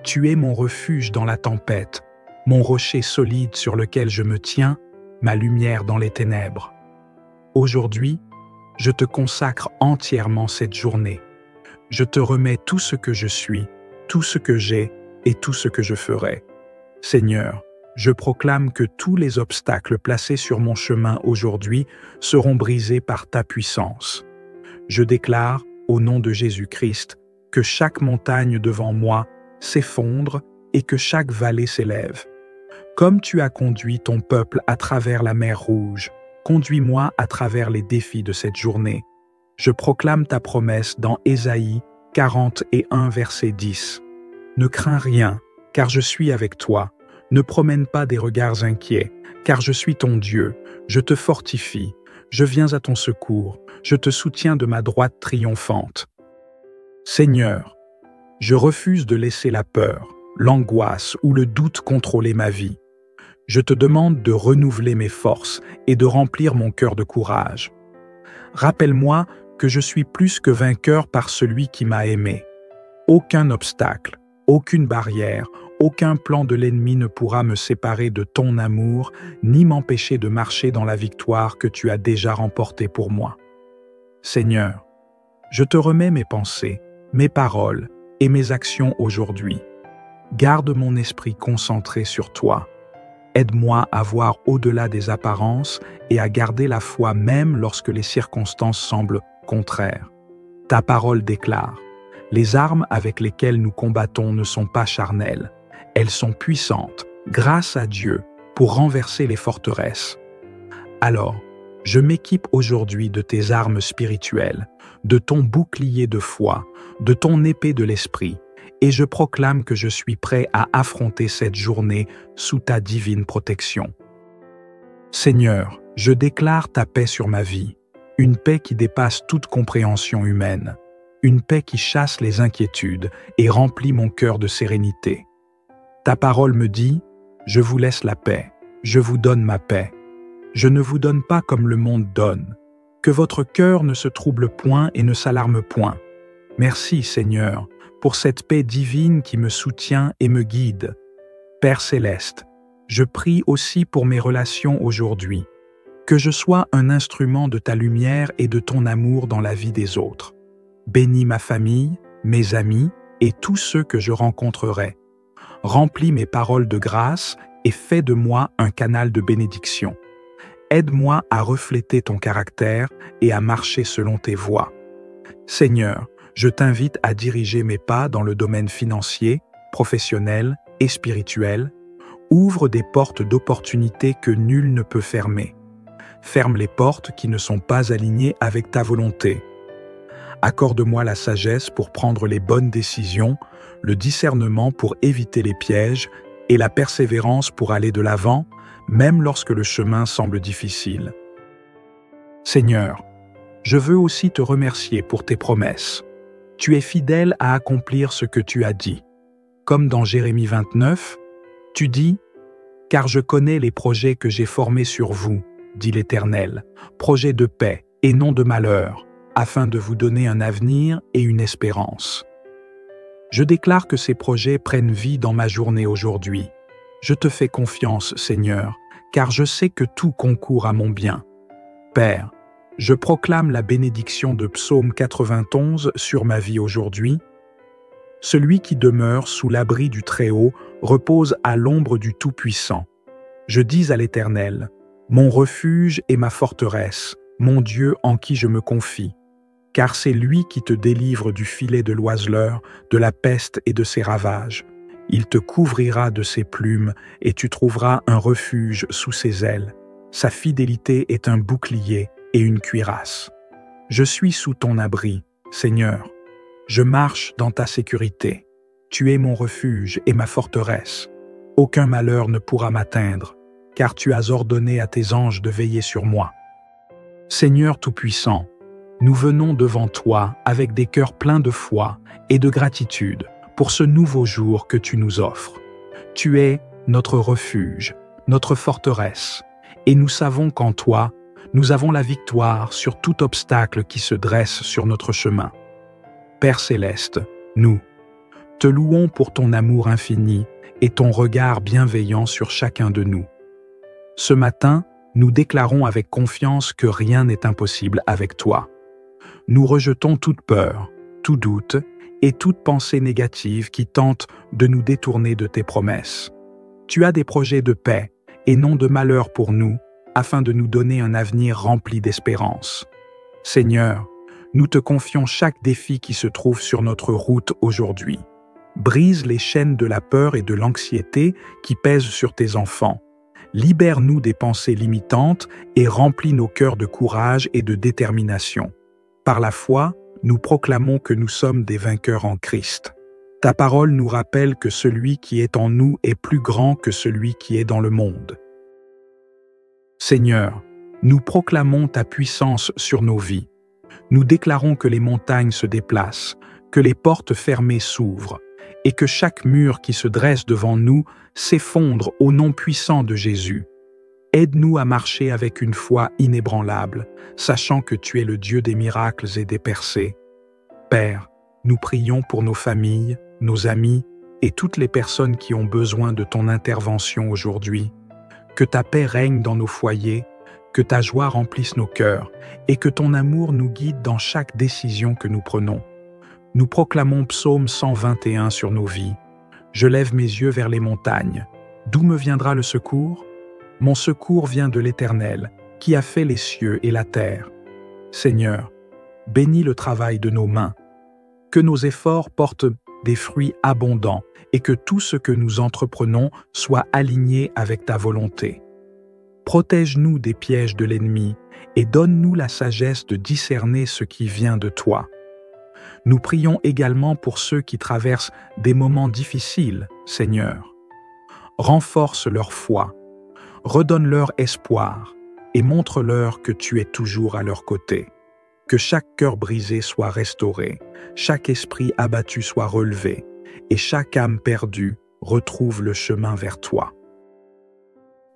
[SPEAKER 1] Tu es mon refuge dans la tempête, mon rocher solide sur lequel je me tiens, ma lumière dans les ténèbres. Aujourd'hui, je te consacre entièrement cette journée. Je te remets tout ce que je suis, tout ce que j'ai et tout ce que je ferai. Seigneur, je proclame que tous les obstacles placés sur mon chemin aujourd'hui seront brisés par ta puissance. Je déclare, au nom de Jésus-Christ, que chaque montagne devant moi s'effondre et que chaque vallée s'élève. Comme tu as conduit ton peuple à travers la mer Rouge, conduis-moi à travers les défis de cette journée. Je proclame ta promesse dans Ésaïe 41, verset 10. Ne crains rien, car je suis avec toi. Ne promène pas des regards inquiets, car je suis ton Dieu. Je te fortifie, je viens à ton secours, je te soutiens de ma droite triomphante. Seigneur, je refuse de laisser la peur, l'angoisse ou le doute contrôler ma vie. Je te demande de renouveler mes forces et de remplir mon cœur de courage. Rappelle-moi que je suis plus que vainqueur par celui qui m'a aimé. Aucun obstacle, aucune barrière, aucun plan de l'ennemi ne pourra me séparer de ton amour, ni m'empêcher de marcher dans la victoire que tu as déjà remportée pour moi. Seigneur, je te remets mes pensées, mes paroles et mes actions aujourd'hui. Garde mon esprit concentré sur toi. Aide-moi à voir au-delà des apparences et à garder la foi même lorsque les circonstances semblent contraires. Ta parole déclare: les armes avec lesquelles nous combattons ne sont pas charnelles. Elles sont puissantes, grâce à Dieu, pour renverser les forteresses. Alors, je m'équipe aujourd'hui de tes armes spirituelles, de ton bouclier de foi, de ton épée de l'esprit, et je proclame que je suis prêt à affronter cette journée sous ta divine protection. Seigneur, je déclare ta paix sur ma vie, une paix qui dépasse toute compréhension humaine, une paix qui chasse les inquiétudes et remplit mon cœur de sérénité. Ta parole me dit: je vous laisse la paix, je vous donne ma paix. Je ne vous donne pas comme le monde donne. Que votre cœur ne se trouble point et ne s'alarme point. Merci, Seigneur, pour cette paix divine qui me soutient et me guide. Père céleste, je prie aussi pour mes relations aujourd'hui. Que je sois un instrument de ta lumière et de ton amour dans la vie des autres. Bénis ma famille, mes amis et tous ceux que je rencontrerai. Remplis mes paroles de grâce et fais de moi un canal de bénédiction. Aide-moi à refléter ton caractère et à marcher selon tes voies. Seigneur, je t'invite à diriger mes pas dans le domaine financier, professionnel et spirituel. Ouvre des portes d'opportunités que nul ne peut fermer. Ferme les portes qui ne sont pas alignées avec ta volonté. Accorde-moi la sagesse pour prendre les bonnes décisions, le discernement pour éviter les pièges et la persévérance pour aller de l'avant, même lorsque le chemin semble difficile. Seigneur, je veux aussi te remercier pour tes promesses. Tu es fidèle à accomplir ce que tu as dit. Comme dans Jérémie 29, tu dis « Car je connais les projets que j'ai formés sur vous, dit l'Éternel, projets de paix et non de malheur, afin de vous donner un avenir et une espérance. » Je déclare que ces projets prennent vie dans ma journée aujourd'hui. Je te fais confiance, Seigneur, car je sais que tout concourt à mon bien. Père, je proclame la bénédiction de Psaume 91 sur ma vie aujourd'hui. Celui qui demeure sous l'abri du Très-Haut repose à l'ombre du Tout-Puissant. Je dis à l'Éternel, mon refuge et ma forteresse, mon Dieu en qui je me confie. Car c'est lui qui te délivre du filet de l'oiseleur, de la peste et de ses ravages. Il te couvrira de ses plumes et tu trouveras un refuge sous ses ailes. Sa fidélité est un bouclier et une cuirasse. Je suis sous ton abri, Seigneur. Je marche dans ta sécurité. Tu es mon refuge et ma forteresse. Aucun malheur ne pourra m'atteindre, car tu as ordonné à tes anges de veiller sur moi. Seigneur Tout-Puissant, nous venons devant toi avec des cœurs pleins de foi et de gratitude pour ce nouveau jour que tu nous offres. Tu es notre refuge, notre forteresse, et nous savons qu'en toi, nous avons la victoire sur tout obstacle qui se dresse sur notre chemin. Père céleste, nous te louons pour ton amour infini et ton regard bienveillant sur chacun de nous. Ce matin, nous déclarons avec confiance que rien n'est impossible avec toi. Nous rejetons toute peur, tout doute et toute pensée négative qui tente de nous détourner de tes promesses. Tu as des projets de paix et non de malheur pour nous, afin de nous donner un avenir rempli d'espérance. Seigneur, nous te confions chaque défi qui se trouve sur notre route aujourd'hui. Brise les chaînes de la peur et de l'anxiété qui pèsent sur tes enfants. Libère-nous des pensées limitantes et remplis nos cœurs de courage et de détermination. Par la foi, nous proclamons que nous sommes des vainqueurs en Christ. Ta parole nous rappelle que celui qui est en nous est plus grand que celui qui est dans le monde. Seigneur, nous proclamons ta puissance sur nos vies. Nous déclarons que les montagnes se déplacent, que les portes fermées s'ouvrent, et que chaque mur qui se dresse devant nous s'effondre au nom puissant de Jésus. Aide-nous à marcher avec une foi inébranlable, sachant que tu es le Dieu des miracles et des percées. Père, nous prions pour nos familles, nos amis et toutes les personnes qui ont besoin de ton intervention aujourd'hui. Que ta paix règne dans nos foyers, que ta joie remplisse nos cœurs et que ton amour nous guide dans chaque décision que nous prenons. Nous proclamons Psaume 121 sur nos vies. Je lève mes yeux vers les montagnes. D'où me viendra le secours? Mon secours vient de l'Éternel, qui a fait les cieux et la terre. Seigneur, bénis le travail de nos mains. Que nos efforts portent des fruits abondants et que tout ce que nous entreprenons soit aligné avec ta volonté. Protège-nous des pièges de l'ennemi et donne-nous la sagesse de discerner ce qui vient de toi. Nous prions également pour ceux qui traversent des moments difficiles, Seigneur. Renforce leur foi, redonne-leur espoir et montre-leur que tu es toujours à leur côté. Que chaque cœur brisé soit restauré, chaque esprit abattu soit relevé et chaque âme perdue retrouve le chemin vers toi.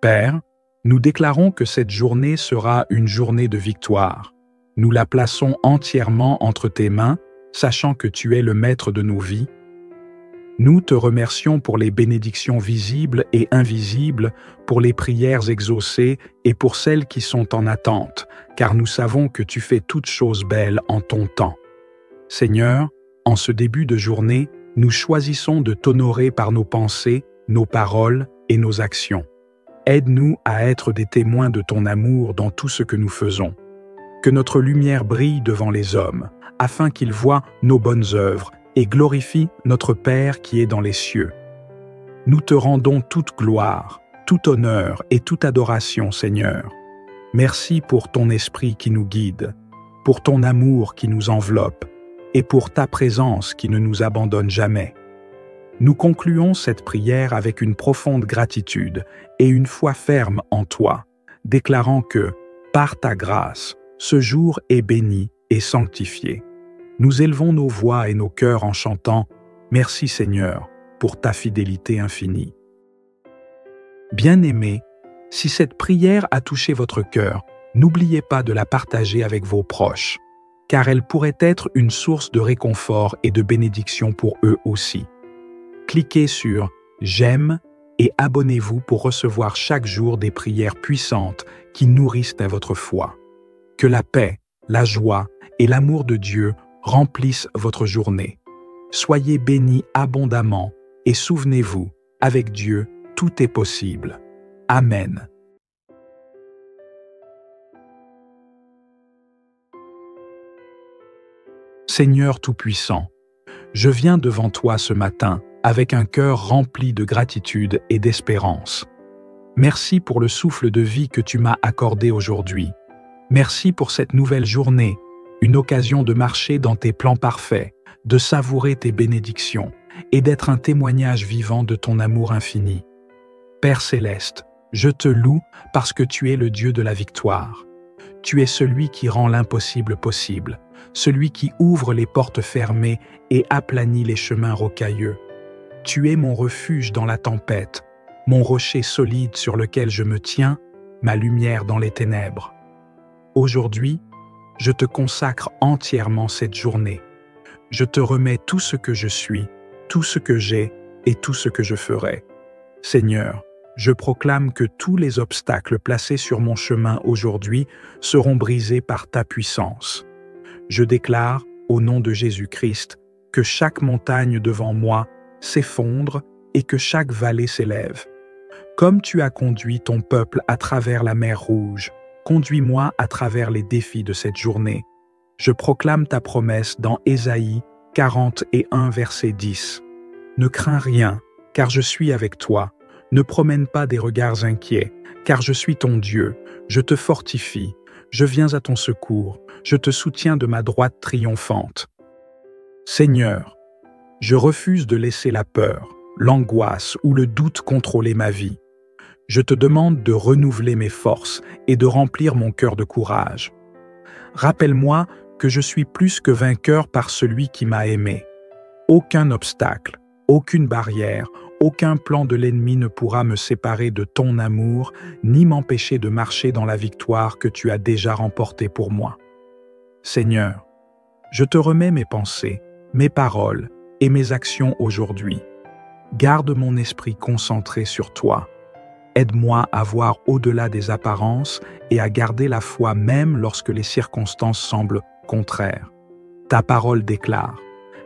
[SPEAKER 1] Père, nous déclarons que cette journée sera une journée de victoire. Nous la plaçons entièrement entre tes mains, sachant que tu es le maître de nos vies. Nous te remercions pour les bénédictions visibles et invisibles, pour les prières exaucées et pour celles qui sont en attente, car nous savons que tu fais toutes choses belles en ton temps. Seigneur, en ce début de journée, nous choisissons de t'honorer par nos pensées, nos paroles et nos actions. Aide-nous à être des témoins de ton amour dans tout ce que nous faisons. Que notre lumière brille devant les hommes, afin qu'ils voient nos bonnes œuvres et glorifient notre Père qui est dans les cieux. Nous te rendons toute gloire, tout honneur et toute adoration, Seigneur. Merci pour ton esprit qui nous guide, pour ton amour qui nous enveloppe et pour ta présence qui ne nous abandonne jamais. Nous concluons cette prière avec une profonde gratitude et une foi ferme en toi, déclarant que, par ta grâce, ce jour est béni et sanctifié. Nous élevons nos voix et nos cœurs en chantant « Merci Seigneur pour ta fidélité infinie ». Bien-aimés, si cette prière a touché votre cœur, n'oubliez pas de la partager avec vos proches, car elle pourrait être une source de réconfort et de bénédiction pour eux aussi. Cliquez sur « J'aime » et abonnez-vous pour recevoir chaque jour des prières puissantes qui nourrissent à votre foi. Que la paix, la joie et l'amour de Dieu remplissent votre journée. Soyez bénis abondamment et souvenez-vous, avec Dieu, tout est possible. Amen. Seigneur Tout-Puissant, je viens devant toi ce matin avec un cœur rempli de gratitude et d'espérance. Merci pour le souffle de vie que tu m'as accordé aujourd'hui. Merci pour cette nouvelle journée, une occasion de marcher dans tes plans parfaits, de savourer tes bénédictions et d'être un témoignage vivant de ton amour infini. Père céleste, je te loue parce que tu es le Dieu de la victoire. Tu es celui qui rend l'impossible possible, celui qui ouvre les portes fermées et aplanit les chemins rocailleux. Tu es mon refuge dans la tempête, mon rocher solide sur lequel je me tiens, ma lumière dans les ténèbres. Aujourd'hui, je te consacre entièrement cette journée. Je te remets tout ce que je suis, tout ce que j'ai et tout ce que je ferai. Seigneur, je proclame que tous les obstacles placés sur mon chemin aujourd'hui seront brisés par ta puissance. Je déclare, au nom de Jésus-Christ, que chaque montagne devant moi s'effondre et que chaque vallée s'élève. Comme tu as conduit ton peuple à travers la mer Rouge, conduis-moi à travers les défis de cette journée. Je proclame ta promesse dans Ésaïe 41, verset 10. Ne crains rien, car je suis avec toi. Ne promène pas des regards inquiets, car je suis ton Dieu. Je te fortifie, je viens à ton secours, je te soutiens de ma droite triomphante. Seigneur, je refuse de laisser la peur, l'angoisse ou le doute contrôler ma vie. Je te demande de renouveler mes forces et de remplir mon cœur de courage. Rappelle-moi que je suis plus que vainqueur par celui qui m'a aimé. Aucun obstacle, aucune barrière, aucun plan de l'ennemi ne pourra me séparer de ton amour, ni m'empêcher de marcher dans la victoire que tu as déjà remportée pour moi. Seigneur, je te remets mes pensées, mes paroles et mes actions aujourd'hui. Garde mon esprit concentré sur toi. Aide-moi à voir au-delà des apparences et à garder la foi même lorsque les circonstances semblent contraires. Ta parole déclare: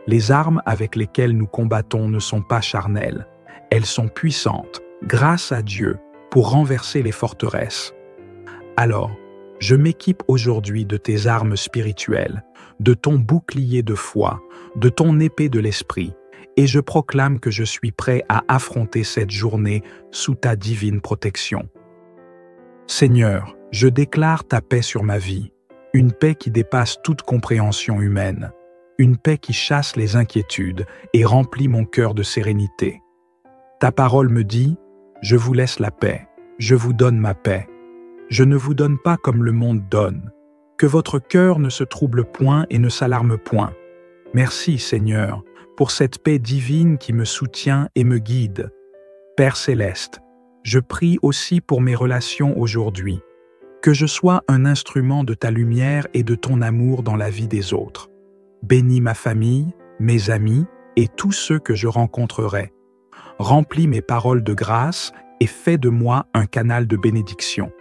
[SPEAKER 1] les armes avec lesquelles nous combattons ne sont pas charnelles. Elles sont puissantes, grâce à Dieu, pour renverser les forteresses. Alors, je m'équipe aujourd'hui de tes armes spirituelles, de ton bouclier de foi, de ton épée de l'esprit, et je proclame que je suis prêt à affronter cette journée sous ta divine protection. Seigneur, je déclare ta paix sur ma vie, une paix qui dépasse toute compréhension humaine, une paix qui chasse les inquiétudes et remplit mon cœur de sérénité. Ta parole me dit: je vous laisse la paix, je vous donne ma paix. Je ne vous donne pas comme le monde donne. Que votre cœur ne se trouble point et ne s'alarme point. Merci, Seigneur, pour cette paix divine qui me soutient et me guide. Père céleste, je prie aussi pour mes relations aujourd'hui. Que je sois un instrument de ta lumière et de ton amour dans la vie des autres. Bénis ma famille, mes amis et tous ceux que je rencontrerai. Remplis mes paroles de grâce et fais de moi un canal de bénédiction.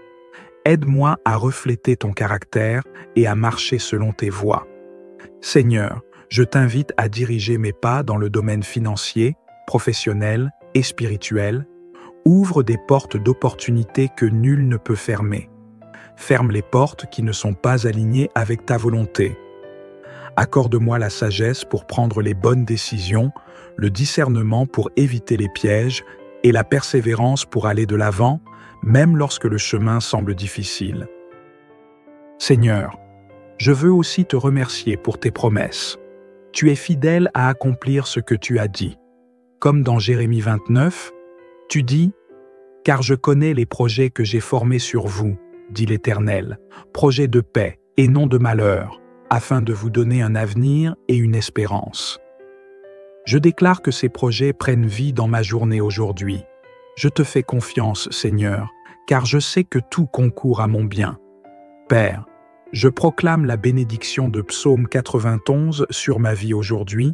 [SPEAKER 1] Aide-moi à refléter ton caractère et à marcher selon tes voies. Seigneur, je t'invite à diriger mes pas dans le domaine financier, professionnel et spirituel. Ouvre des portes d'opportunités que nul ne peut fermer. Ferme les portes qui ne sont pas alignées avec ta volonté. Accorde-moi la sagesse pour prendre les bonnes décisions, le discernement pour éviter les pièges et la persévérance pour aller de l'avant, même lorsque le chemin semble difficile. Seigneur, je veux aussi te remercier pour tes promesses. Tu es fidèle à accomplir ce que tu as dit. Comme dans Jérémie 29, tu dis « Car je connais les projets que j'ai formés sur vous, dit l'Éternel, projets de paix et non de malheur, afin de vous donner un avenir et une espérance. » Je déclare que ces projets prennent vie dans ma journée aujourd'hui. Je te fais confiance, Seigneur, car je sais que tout concourt à mon bien. Père, je proclame la bénédiction de Psaume 91 sur ma vie aujourd'hui.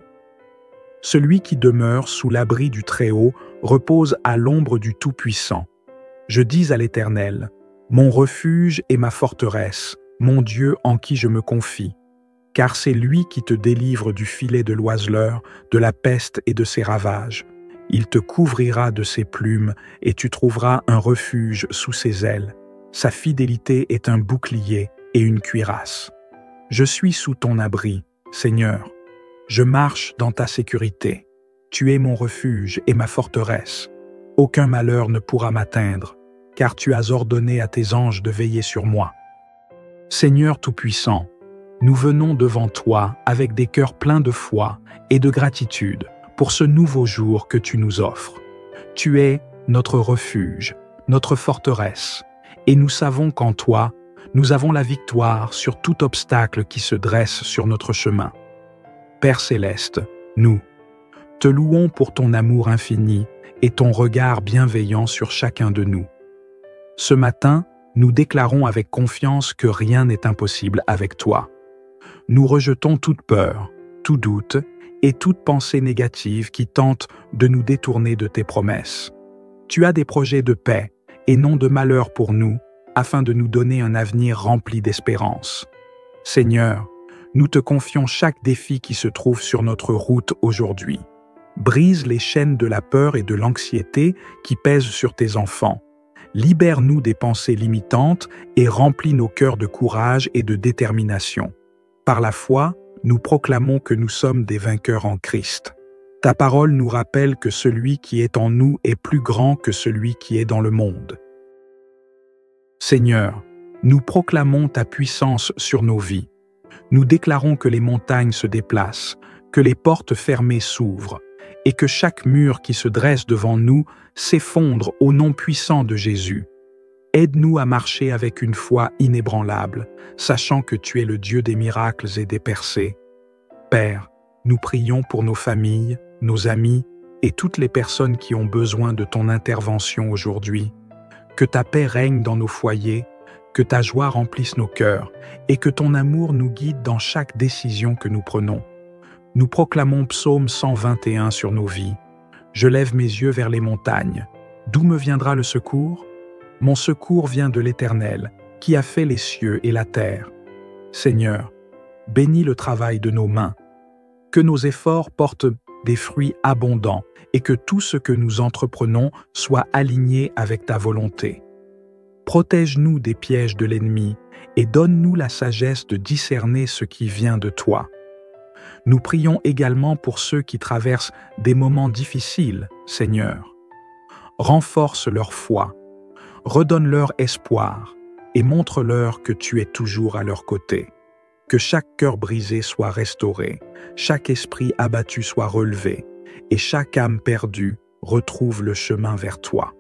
[SPEAKER 1] Celui qui demeure sous l'abri du Très-Haut repose à l'ombre du Tout-Puissant. Je dis à l'Éternel, mon refuge et ma forteresse, mon Dieu en qui je me confie. Car c'est lui qui te délivre du filet de l'oiseleur, de la peste et de ses ravages. Il te couvrira de ses plumes et tu trouveras un refuge sous ses ailes. Sa fidélité est un bouclier et une cuirasse. Je suis sous ton abri, Seigneur. Je marche dans ta sécurité. Tu es mon refuge et ma forteresse. Aucun malheur ne pourra m'atteindre, car tu as ordonné à tes anges de veiller sur moi. Seigneur Tout-Puissant, nous venons devant toi avec des cœurs pleins de foi et de gratitude pour ce nouveau jour que tu nous offres. Tu es notre refuge, notre forteresse, et nous savons qu'en toi, nous avons la victoire sur tout obstacle qui se dresse sur notre chemin. Père céleste, nous te louons pour ton amour infini et ton regard bienveillant sur chacun de nous. Ce matin, nous déclarons avec confiance que rien n'est impossible avec toi. Nous rejetons toute peur, tout doute et toute pensée négative qui tente de nous détourner de tes promesses. Tu as des projets de paix et non de malheur pour nous, afin de nous donner un avenir rempli d'espérance. Seigneur, nous te confions chaque défi qui se trouve sur notre route aujourd'hui. Brise les chaînes de la peur et de l'anxiété qui pèsent sur tes enfants. Libère-nous des pensées limitantes et remplis nos cœurs de courage et de détermination. Par la foi, nous proclamons que nous sommes des vainqueurs en Christ. Ta parole nous rappelle que celui qui est en nous est plus grand que celui qui est dans le monde. Seigneur, nous proclamons ta puissance sur nos vies. Nous déclarons que les montagnes se déplacent, que les portes fermées s'ouvrent, et que chaque mur qui se dresse devant nous s'effondre au nom puissant de Jésus. Aide-nous à marcher avec une foi inébranlable, sachant que tu es le Dieu des miracles et des percées. Père, nous prions pour nos familles, nos amis et toutes les personnes qui ont besoin de ton intervention aujourd'hui. Que ta paix règne dans nos foyers, que ta joie remplisse nos cœurs et que ton amour nous guide dans chaque décision que nous prenons. Nous proclamons Psaume 121 sur nos vies. Je lève mes yeux vers les montagnes. D'où me viendra le secours? Mon secours vient de l'Éternel, qui a fait les cieux et la terre. Seigneur, bénis le travail de nos mains. Que nos efforts portent des fruits abondants et que tout ce que nous entreprenons soit aligné avec ta volonté. Protège-nous des pièges de l'ennemi et donne-nous la sagesse de discerner ce qui vient de toi. Nous prions également pour ceux qui traversent des moments difficiles, Seigneur. Renforce leur foi, redonne-leur espoir et montre-leur que tu es toujours à leur côté. Que chaque cœur brisé soit restauré, chaque esprit abattu soit relevé et chaque âme perdue retrouve le chemin vers toi.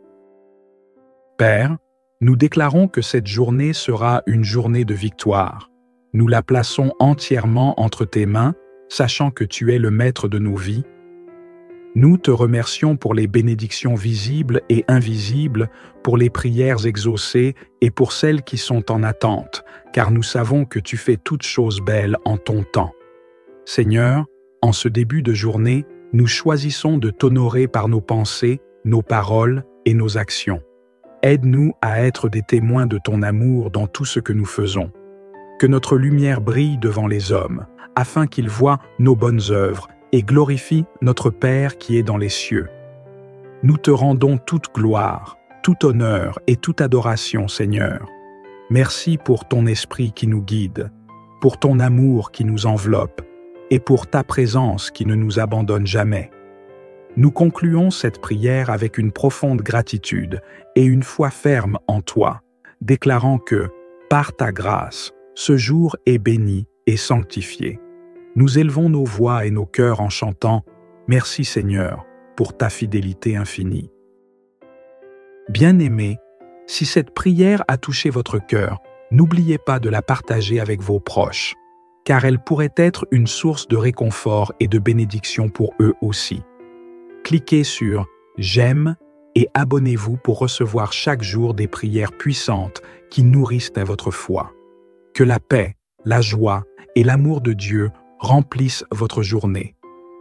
[SPEAKER 1] Père, nous déclarons que cette journée sera une journée de victoire. Nous la plaçons entièrement entre tes mains, sachant que tu es le maître de nos vies. Nous te remercions pour les bénédictions visibles et invisibles, pour les prières exaucées et pour celles qui sont en attente, car nous savons que tu fais toutes choses belles en ton temps. Seigneur, en ce début de journée, nous choisissons de t'honorer par nos pensées, nos paroles et nos actions. Aide-nous à être des témoins de ton amour dans tout ce que nous faisons. Que notre lumière brille devant les hommes, afin qu'ils voient nos bonnes œuvres et glorifient notre Père qui est dans les cieux. Nous te rendons toute gloire, tout honneur et toute adoration, Seigneur. Merci pour ton esprit qui nous guide, pour ton amour qui nous enveloppe et pour ta présence qui ne nous abandonne jamais. Nous concluons cette prière avec une profonde gratitude et une foi ferme en toi, déclarant que, par ta grâce, ce jour est béni et sanctifié. Nous élevons nos voix et nos cœurs en chantant « Merci Seigneur pour ta fidélité infinie ». Bien-aimés, si cette prière a touché votre cœur, n'oubliez pas de la partager avec vos proches, car elle pourrait être une source de réconfort et de bénédiction pour eux aussi. Cliquez sur « J'aime » et abonnez-vous pour recevoir chaque jour des prières puissantes qui nourrissent à votre foi. Que la paix, la joie et l'amour de Dieu remplissent votre journée.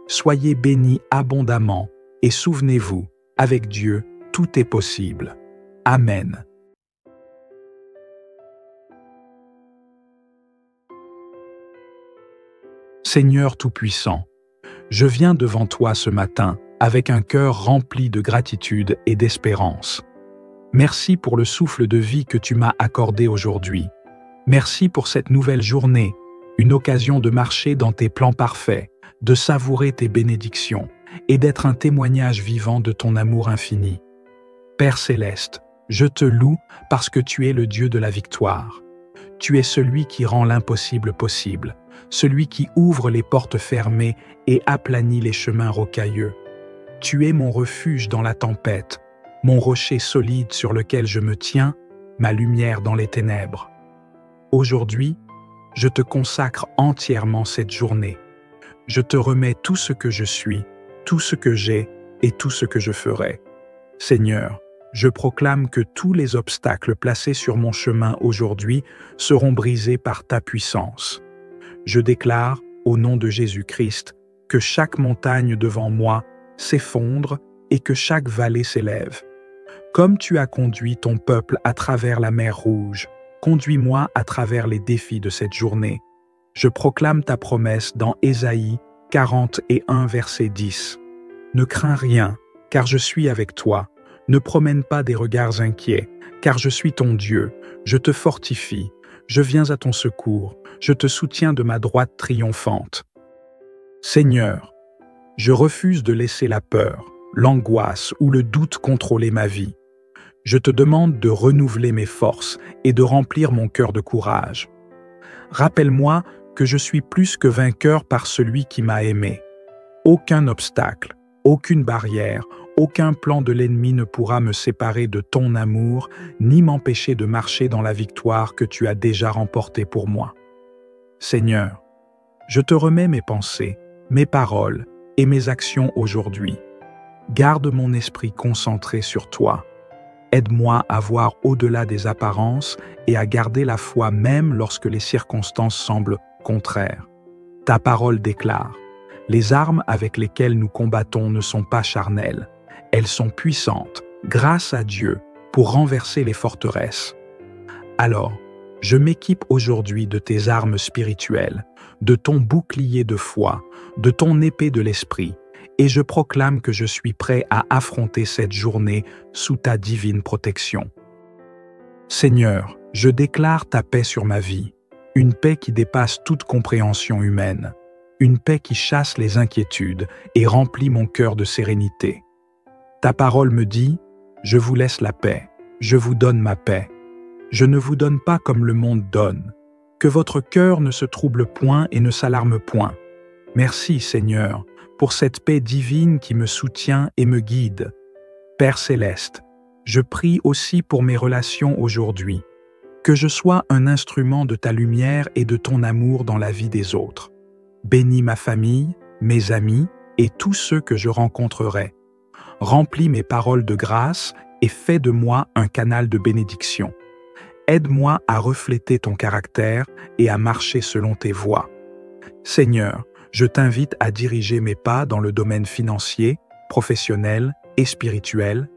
[SPEAKER 1] Soyez bénis abondamment et souvenez-vous, avec Dieu, tout est possible. Amen. Seigneur Tout-Puissant, je viens devant toi ce matin avec un cœur rempli de gratitude et d'espérance. Merci pour le souffle de vie que tu m'as accordé aujourd'hui. Merci pour cette nouvelle journée, une occasion de marcher dans tes plans parfaits, de savourer tes bénédictions et d'être un témoignage vivant de ton amour infini. Père céleste, je te loue parce que tu es le Dieu de la victoire. Tu es celui qui rend l'impossible possible, celui qui ouvre les portes fermées et aplanit les chemins rocailleux. Tu es mon refuge dans la tempête, mon rocher solide sur lequel je me tiens, ma lumière dans les ténèbres. Aujourd'hui, je te consacre entièrement cette journée. Je te remets tout ce que je suis, tout ce que j'ai et tout ce que je ferai. Seigneur, je proclame que tous les obstacles placés sur mon chemin aujourd'hui seront brisés par ta puissance. Je déclare, au nom de Jésus-Christ, que chaque montagne devant moi s'effondre et que chaque vallée s'élève. Comme tu as conduit ton peuple à travers la mer Rouge, conduis-moi à travers les défis de cette journée. Je proclame ta promesse dans Ésaïe 41, verset 10. Ne crains rien, car je suis avec toi. Ne promène pas des regards inquiets, car je suis ton Dieu. Je te fortifie, je viens à ton secours, je te soutiens de ma droite triomphante. Seigneur, je refuse de laisser la peur, l'angoisse ou le doute contrôler ma vie. Je te demande de renouveler mes forces et de remplir mon cœur de courage. Rappelle-moi que je suis plus que vainqueur par celui qui m'a aimé. Aucun obstacle, aucune barrière, aucun plan de l'ennemi ne pourra me séparer de ton amour, ni m'empêcher de marcher dans la victoire que tu as déjà remportée pour moi. Seigneur, je te remets mes pensées, mes paroles et mes actions aujourd'hui. Garde mon esprit concentré sur toi. Aide-moi à voir au-delà des apparences et à garder la foi même lorsque les circonstances semblent contraires. Ta parole déclare: les armes avec lesquelles nous combattons ne sont pas charnelles. Elles sont puissantes, grâce à Dieu, pour renverser les forteresses. Alors, je m'équipe aujourd'hui de tes armes spirituelles, de ton bouclier de foi, de ton épée de l'esprit, et je proclame que je suis prêt à affronter cette journée sous ta divine protection. Seigneur, je déclare ta paix sur ma vie, une paix qui dépasse toute compréhension humaine, une paix qui chasse les inquiétudes et remplit mon cœur de sérénité. Ta parole me dit: je vous laisse la paix, je vous donne ma paix. Je ne vous donne pas comme le monde donne. Que votre cœur ne se trouble point et ne s'alarme point. Merci, Seigneur, pour cette paix divine qui me soutient et me guide. Père céleste, je prie aussi pour mes relations aujourd'hui. Que je sois un instrument de ta lumière et de ton amour dans la vie des autres. Bénis ma famille, mes amis et tous ceux que je rencontrerai. Remplis mes paroles de grâce et fais de moi un canal de bénédiction. Aide-moi à refléter ton caractère et à marcher selon tes voies. Seigneur, je t'invite à diriger mes pas dans le domaine financier, professionnel et spirituel.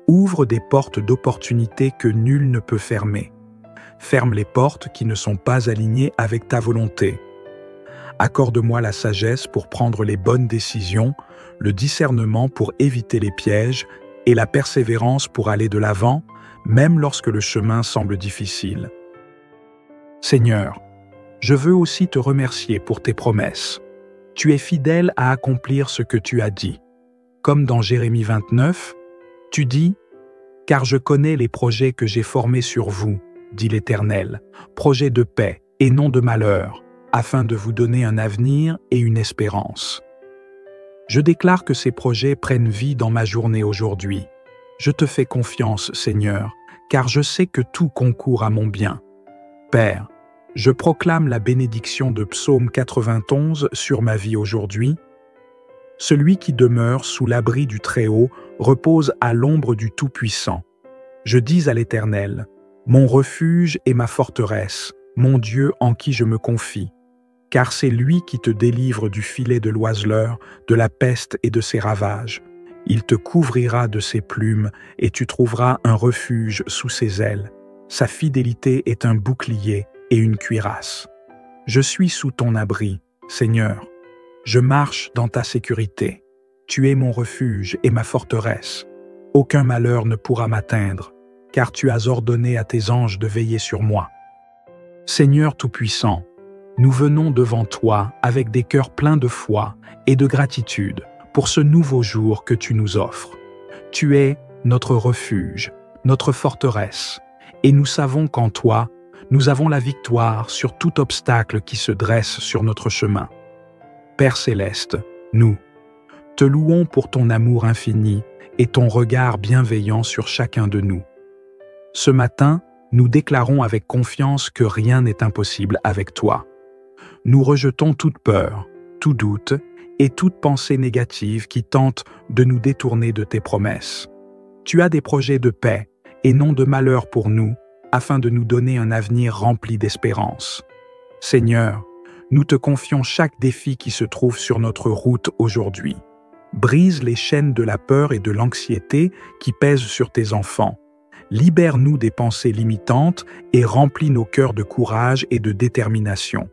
[SPEAKER 1] Ouvre des portes d'opportunités que nul ne peut fermer. Ferme les portes qui ne sont pas alignées avec ta volonté. Accorde-moi la sagesse pour prendre les bonnes décisions, le discernement pour éviter les pièges et la persévérance pour aller de l'avant, même lorsque le chemin semble difficile. Seigneur, je veux aussi te remercier pour tes promesses. Tu es fidèle à accomplir ce que tu as dit. Comme dans Jérémie 29, tu dis: « Car je connais les projets que j'ai formés sur vous, dit l'Éternel, projets de paix et non de malheur, afin de vous donner un avenir et une espérance. » Je déclare que ces projets prennent vie dans ma journée aujourd'hui. Je te fais confiance, Seigneur, car je sais que tout concourt à mon bien. Père, je proclame la bénédiction de Psaume 91 sur ma vie aujourd'hui. Celui qui demeure sous l'abri du Très-Haut repose à l'ombre du Tout-Puissant. Je dis à l'Éternel: mon refuge et ma forteresse, mon Dieu en qui je me confie. Car c'est lui qui te délivre du filet de l'oiseleur, de la peste et de ses ravages. Il te couvrira de ses plumes et tu trouveras un refuge sous ses ailes. Sa fidélité est un bouclier et une cuirasse. Je suis sous ton abri, Seigneur. Je marche dans ta sécurité. Tu es mon refuge et ma forteresse. Aucun malheur ne pourra m'atteindre, car tu as ordonné à tes anges de veiller sur moi. Seigneur Tout-Puissant, nous venons devant toi avec des cœurs pleins de foi et de gratitude pour ce nouveau jour que tu nous offres. Tu es notre refuge, notre forteresse, et nous savons qu'en toi, nous avons la victoire sur tout obstacle qui se dresse sur notre chemin. Père céleste, nous te louons pour ton amour infini et ton regard bienveillant sur chacun de nous. Ce matin, nous déclarons avec confiance que rien n'est impossible avec toi. Nous rejetons toute peur, tout doute et toute pensée négative qui tente de nous détourner de tes promesses. Tu as des projets de paix et non de malheur pour nous, afin de nous donner un avenir rempli d'espérance. Seigneur, nous te confions chaque défi qui se trouve sur notre route aujourd'hui. Brise les chaînes de la peur et de l'anxiété qui pèsent sur tes enfants. Libère-nous des pensées limitantes et remplis nos cœurs de courage et de détermination.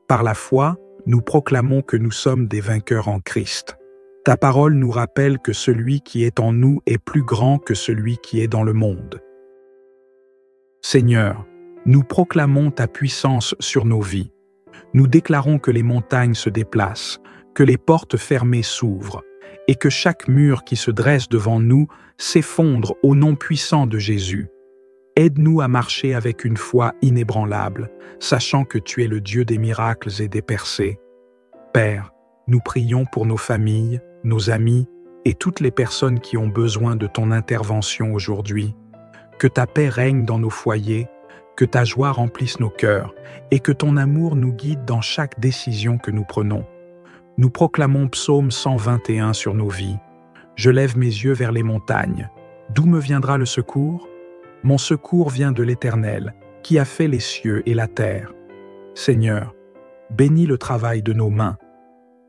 [SPEAKER 1] Par la foi, nous proclamons que nous sommes des vainqueurs en Christ. Ta parole nous rappelle que celui qui est en nous est plus grand que celui qui est dans le monde. Seigneur, nous proclamons ta puissance sur nos vies. Nous déclarons que les montagnes se déplacent, que les portes fermées s'ouvrent, et que chaque mur qui se dresse devant nous s'effondre au nom puissant de Jésus. Aide-nous à marcher avec une foi inébranlable, sachant que tu es le Dieu des miracles et des percées. Père, nous prions pour nos familles, nos amis et toutes les personnes qui ont besoin de ton intervention aujourd'hui. Que ta paix règne dans nos foyers, que ta joie remplisse nos cœurs et que ton amour nous guide dans chaque décision que nous prenons. Nous proclamons Psaume 121 sur nos vies. Je lève mes yeux vers les montagnes. D'où me viendra le secours? Mon secours vient de l'Éternel, qui a fait les cieux et la terre. Seigneur, bénis le travail de nos mains.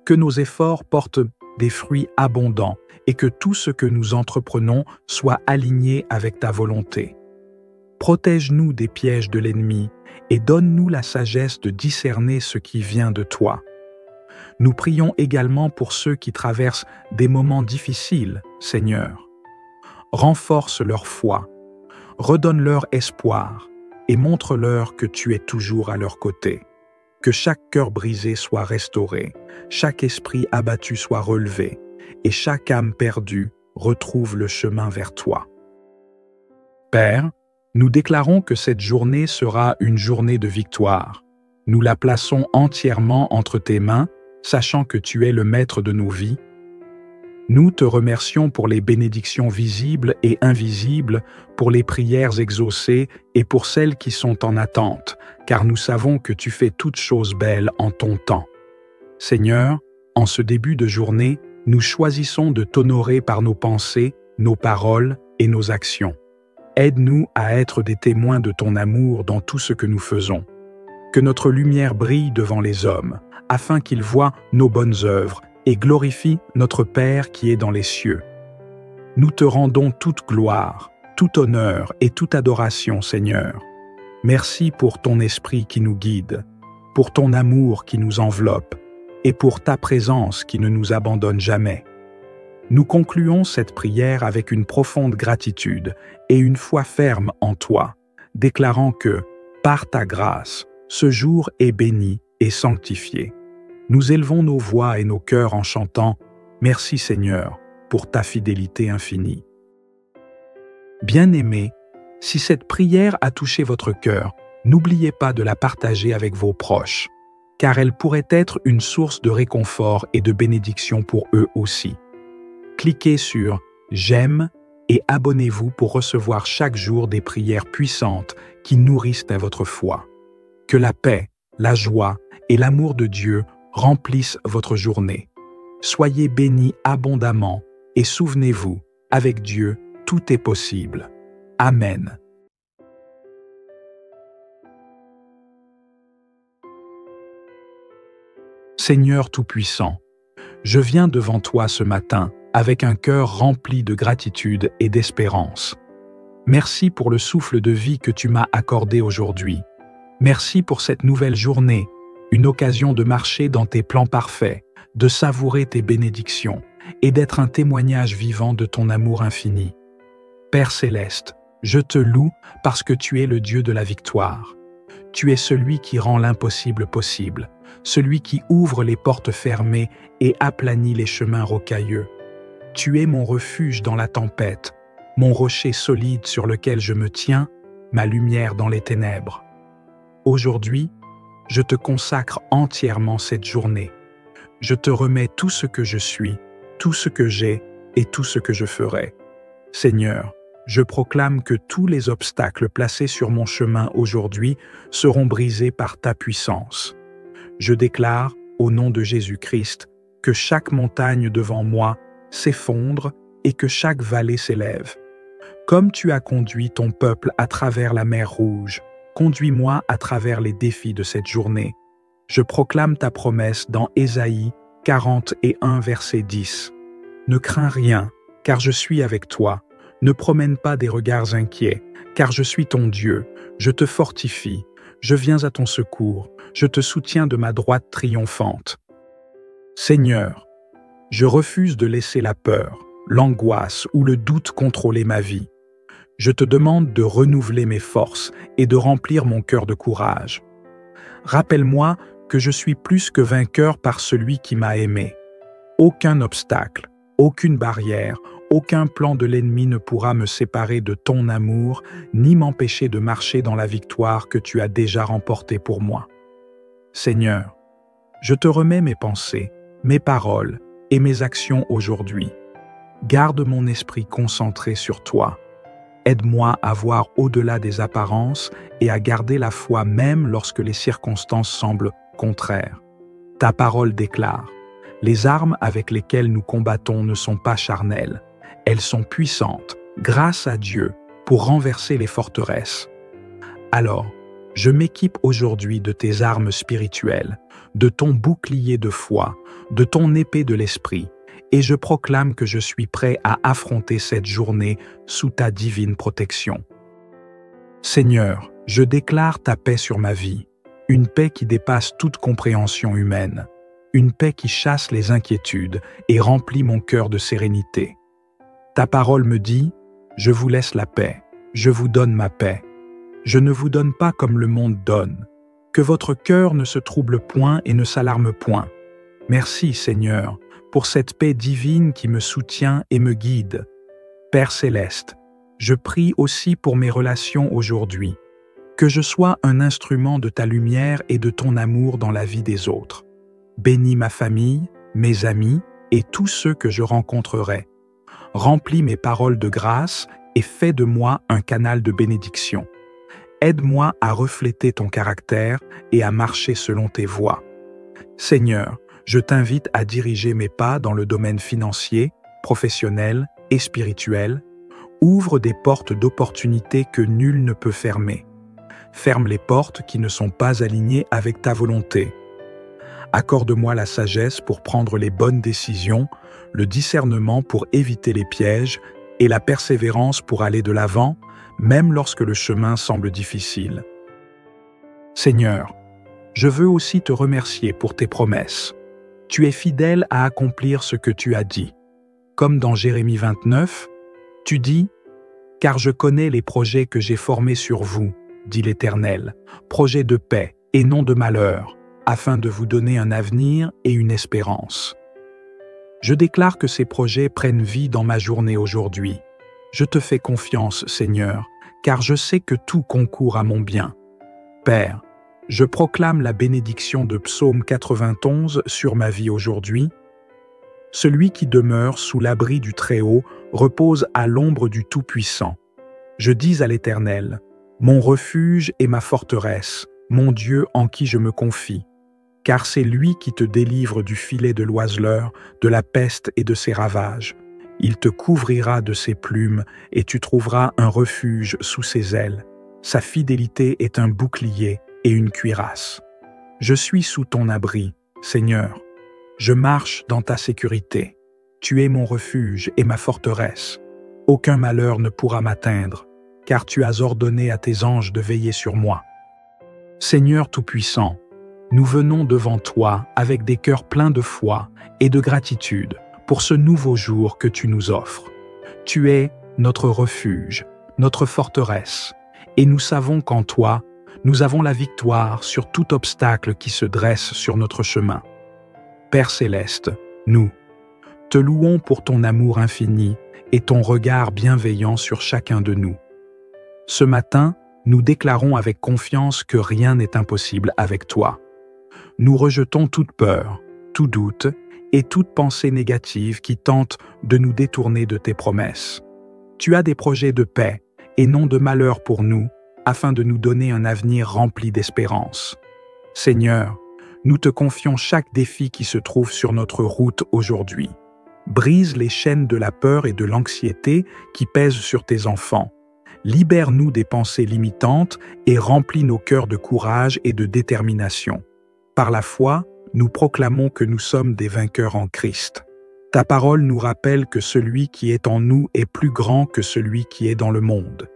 [SPEAKER 1] Que nos efforts portent des fruits abondants et que tout ce que nous entreprenons soit aligné avec ta volonté. Protège-nous des pièges de l'ennemi et donne-nous la sagesse de discerner ce qui vient de toi. Nous prions également pour ceux qui traversent des moments difficiles, Seigneur. Renforce leur foi, redonne-leur espoir et montre-leur que tu es toujours à leur côté. Que chaque cœur brisé soit restauré, chaque esprit abattu soit relevé et chaque âme perdue retrouve le chemin vers toi. Père, nous déclarons que cette journée sera une journée de victoire. Nous la plaçons entièrement entre tes mains, sachant que tu es le maître de nos vies. Nous te remercions pour les bénédictions visibles et invisibles, pour les prières exaucées et pour celles qui sont en attente, car nous savons que tu fais toutes choses belles en ton temps. Seigneur, en ce début de journée, nous choisissons de t'honorer par nos pensées, nos paroles et nos actions. Aide-nous à être des témoins de ton amour dans tout ce que nous faisons. Que notre lumière brille devant les hommes, afin qu'ils voient nos bonnes œuvres et glorifient notre Père qui est dans les cieux. Nous te rendons toute gloire, tout honneur et toute adoration, Seigneur. Merci pour ton esprit qui nous guide, pour ton amour qui nous enveloppe et pour ta présence qui ne nous abandonne jamais. Nous concluons cette prière avec une profonde gratitude et une foi ferme en toi, déclarant que, par ta grâce, ce jour est béni et sanctifié. Nous élevons nos voix et nos cœurs en chantant « Merci Seigneur pour ta fidélité infinie ». Bien-aimés, si cette prière a touché votre cœur, n'oubliez pas de la partager avec vos proches, car elle pourrait être une source de réconfort et de bénédiction pour eux aussi. Cliquez sur « J'aime » et abonnez-vous pour recevoir chaque jour des prières puissantes qui nourrissent à votre foi. Que la paix, la joie et l'amour de Dieu remplissent votre journée. Soyez bénis abondamment et souvenez-vous, avec Dieu, tout est possible. Amen. Seigneur Tout-Puissant, je viens devant toi ce matin avec un cœur rempli de gratitude et d'espérance. Merci pour le souffle de vie que tu m'as accordé aujourd'hui. Merci pour cette nouvelle journée, une occasion de marcher dans tes plans parfaits, de savourer tes bénédictions et d'être un témoignage vivant de ton amour infini. Père céleste, je te loue parce que tu es le Dieu de la victoire. Tu es celui qui rend l'impossible possible, celui qui ouvre les portes fermées et aplanit les chemins rocailleux. Tu es mon refuge dans la tempête, mon rocher solide sur lequel je me tiens, ma lumière dans les ténèbres. Aujourd'hui, je te consacre entièrement cette journée. Je te remets tout ce que je suis, tout ce que j'ai et tout ce que je ferai. Seigneur, je proclame que tous les obstacles placés sur mon chemin aujourd'hui seront brisés par ta puissance. Je déclare, au nom de Jésus-Christ, que chaque montagne devant moi s'effondre et que chaque vallée s'élève. Comme tu as conduit ton peuple à travers la mer Rouge, conduis-moi à travers les défis de cette journée. Je proclame ta promesse dans Ésaïe 41, verset 10. Ne crains rien, car je suis avec toi. Ne promène pas des regards inquiets, car je suis ton Dieu. Je te fortifie. Je viens à ton secours. Je te soutiens de ma droite triomphante. Seigneur, Je refuse de laisser la peur, l'angoisse ou le doute contrôler ma vie. Je te demande de renouveler mes forces et de remplir mon cœur de courage. Rappelle-moi que je suis plus que vainqueur par celui qui m'a aimé. Aucun obstacle, aucune barrière, aucun plan de l'ennemi ne pourra me séparer de ton amour, ni m'empêcher de marcher dans la victoire que tu as déjà remportée pour moi. Seigneur, je te remets mes pensées, mes paroles et mes actions aujourd'hui. Garde mon esprit concentré sur toi. Aide-moi à voir au-delà des apparences et à garder la foi même lorsque les circonstances semblent contraires. Ta parole déclare: les armes avec lesquelles nous combattons ne sont pas charnelles. Elles sont puissantes, grâce à Dieu, pour renverser les forteresses. Alors, je m'équipe aujourd'hui de tes armes spirituelles, de ton bouclier de foi, de ton épée de l'esprit, et je proclame que je suis prêt à affronter cette journée sous ta divine protection. Seigneur, je déclare ta paix sur ma vie, une paix qui dépasse toute compréhension humaine, une paix qui chasse les inquiétudes et remplit mon cœur de sérénité. Ta parole me dit: je vous laisse la paix, je vous donne ma paix. Je ne vous donne pas comme le monde donne. Que votre cœur ne se trouble point et ne s'alarme point. Merci, Seigneur, pour cette paix divine qui me soutient et me guide. Père céleste, je prie aussi pour mes relations aujourd'hui. Que je sois un instrument de ta lumière et de ton amour dans la vie des autres. Bénis ma famille, mes amis et tous ceux que je rencontrerai. Remplis mes paroles de grâce et fais de moi un canal de bénédiction. Aide-moi à refléter ton caractère et à marcher selon tes voies. Seigneur, je t'invite à diriger mes pas dans le domaine financier, professionnel et spirituel. Ouvre des portes d'opportunités que nul ne peut fermer. Ferme les portes qui ne sont pas alignées avec ta volonté. Accorde-moi la sagesse pour prendre les bonnes décisions, le discernement pour éviter les pièges et la persévérance pour aller de l'avant, même lorsque le chemin semble difficile. Seigneur, je veux aussi te remercier pour tes promesses. Tu es fidèle à accomplir ce que tu as dit. Comme dans Jérémie 29, tu dis: « Car je connais les projets que j'ai formés sur vous, dit l'Éternel, projets de paix et non de malheur, afin de vous donner un avenir et une espérance. » Je déclare que ces projets prennent vie dans ma journée aujourd'hui. Je te fais confiance, Seigneur, car je sais que tout concourt à mon bien. Père, je proclame la bénédiction de Psaume 91 sur ma vie aujourd'hui. Celui qui demeure sous l'abri du Très-Haut repose à l'ombre du Tout-Puissant. Je dis à l'Éternel: mon refuge et ma forteresse, mon Dieu en qui je me confie. Car c'est lui qui te délivre du filet de l'oiseleur, de la peste et de ses ravages. Il te couvrira de ses plumes et tu trouveras un refuge sous ses ailes. Sa fidélité est un bouclier et une cuirasse. Je suis sous ton abri, Seigneur. Je marche dans ta sécurité. Tu es mon refuge et ma forteresse. Aucun malheur ne pourra m'atteindre, car tu as ordonné à tes anges de veiller sur moi. Seigneur Tout-Puissant, nous venons devant toi avec des cœurs pleins de foi et de gratitude pour ce nouveau jour que tu nous offres. Tu es notre refuge, notre forteresse, et nous savons qu'en toi, nous avons la victoire sur tout obstacle qui se dresse sur notre chemin. Père céleste, nous te louons pour ton amour infini et ton regard bienveillant sur chacun de nous. Ce matin, nous déclarons avec confiance que rien n'est impossible avec toi. Nous rejetons toute peur, tout doute et toute pensée négative qui tente de nous détourner de tes promesses. Tu as des projets de paix et non de malheur pour nous, afin de nous donner un avenir rempli d'espérance. Seigneur, nous te confions chaque défi qui se trouve sur notre route aujourd'hui. Brise les chaînes de la peur et de l'anxiété qui pèsent sur tes enfants. Libère-nous des pensées limitantes et remplis nos cœurs de courage et de détermination. Par la foi, nous proclamons que nous sommes des vainqueurs en Christ. Ta parole nous rappelle que celui qui est en nous est plus grand que celui qui est dans le monde.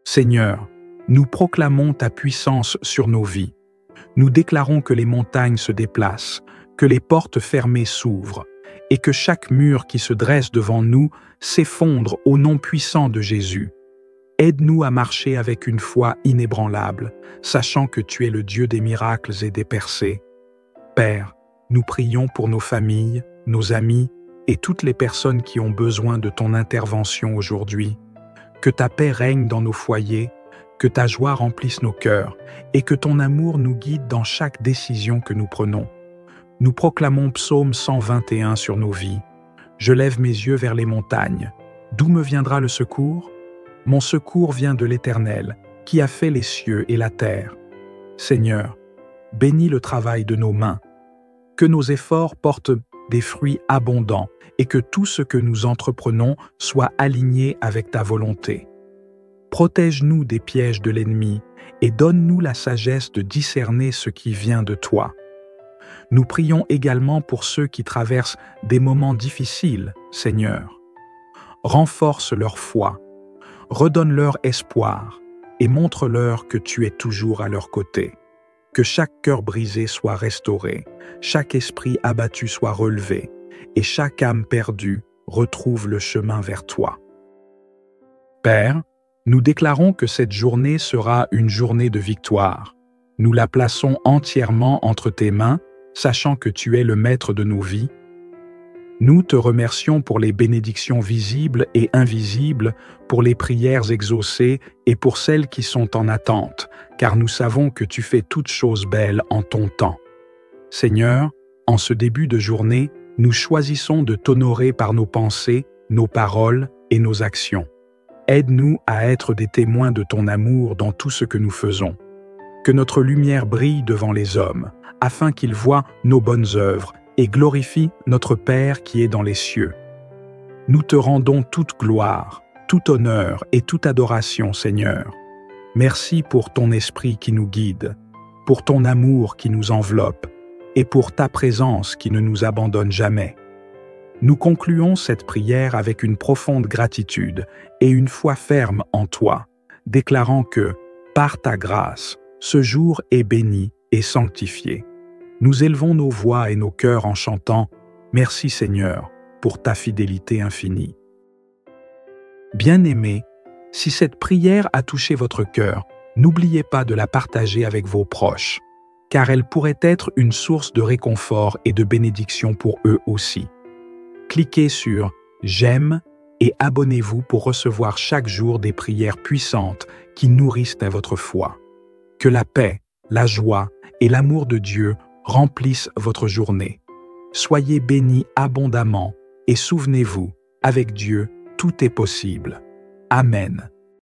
[SPEAKER 1] Seigneur, nous proclamons ta puissance sur nos vies. Nous déclarons que les montagnes se déplacent, que les portes fermées s'ouvrent et que chaque mur qui se dresse devant nous s'effondre au nom puissant de Jésus. Aide-nous à marcher avec une foi inébranlable, sachant que tu es le Dieu des miracles et des percées. Père, nous prions pour nos familles, nos amis et toutes les personnes qui ont besoin de ton intervention aujourd'hui. Que ta paix règne dans nos foyers, que ta joie remplisse nos cœurs et que ton amour nous guide dans chaque décision que nous prenons. Nous proclamons Psaume 121 sur nos vies. Je lève mes yeux vers les montagnes. D'où me viendra le secours? Mon secours vient de l'Éternel, qui a fait les cieux et la terre. Seigneur, bénis le travail de nos mains. Que nos efforts portent des fruits abondants et que tout ce que nous entreprenons soit aligné avec ta volonté. Protège-nous des pièges de l'ennemi et donne-nous la sagesse de discerner ce qui vient de toi. Nous prions également pour ceux qui traversent des moments difficiles, Seigneur. Renforce leur foi, redonne-leur espoir et montre-leur que tu es toujours à leur côté. Que chaque cœur brisé soit restauré, chaque esprit abattu soit relevé et chaque âme perdue retrouve le chemin vers toi. Père, nous déclarons que cette journée sera une journée de victoire. Nous la plaçons entièrement entre tes mains, sachant que tu es le maître de nos vies. Nous te remercions pour les bénédictions visibles et invisibles, pour les prières exaucées et pour celles qui sont en attente, car nous savons que tu fais toutes choses belles en ton temps. Seigneur, en ce début de journée, nous choisissons de t'honorer par nos pensées, nos paroles et nos actions. Aide-nous à être des témoins de ton amour dans tout ce que nous faisons. Que notre lumière brille devant les hommes, afin qu'ils voient nos bonnes œuvres et glorifient notre Père qui est dans les cieux. Nous te rendons toute gloire, tout honneur et toute adoration, Seigneur. Merci pour ton esprit qui nous guide, pour ton amour qui nous enveloppe et pour ta présence qui ne nous abandonne jamais. Nous concluons cette prière avec une profonde gratitude et une foi ferme en toi, déclarant que, par ta grâce, ce jour est béni et sanctifié. Nous élevons nos voix et nos cœurs en chantant « Merci Seigneur pour ta fidélité infinie ». Bien-aimés, si cette prière a touché votre cœur, n'oubliez pas de la partager avec vos proches, car elle pourrait être une source de réconfort et de bénédiction pour eux aussi. Cliquez sur « J'aime » et abonnez-vous pour recevoir chaque jour des prières puissantes qui nourrissent à votre foi. Que la paix, la joie et l'amour de Dieu remplissent votre journée. Soyez bénis abondamment et souvenez-vous, avec Dieu, tout est possible. Amen.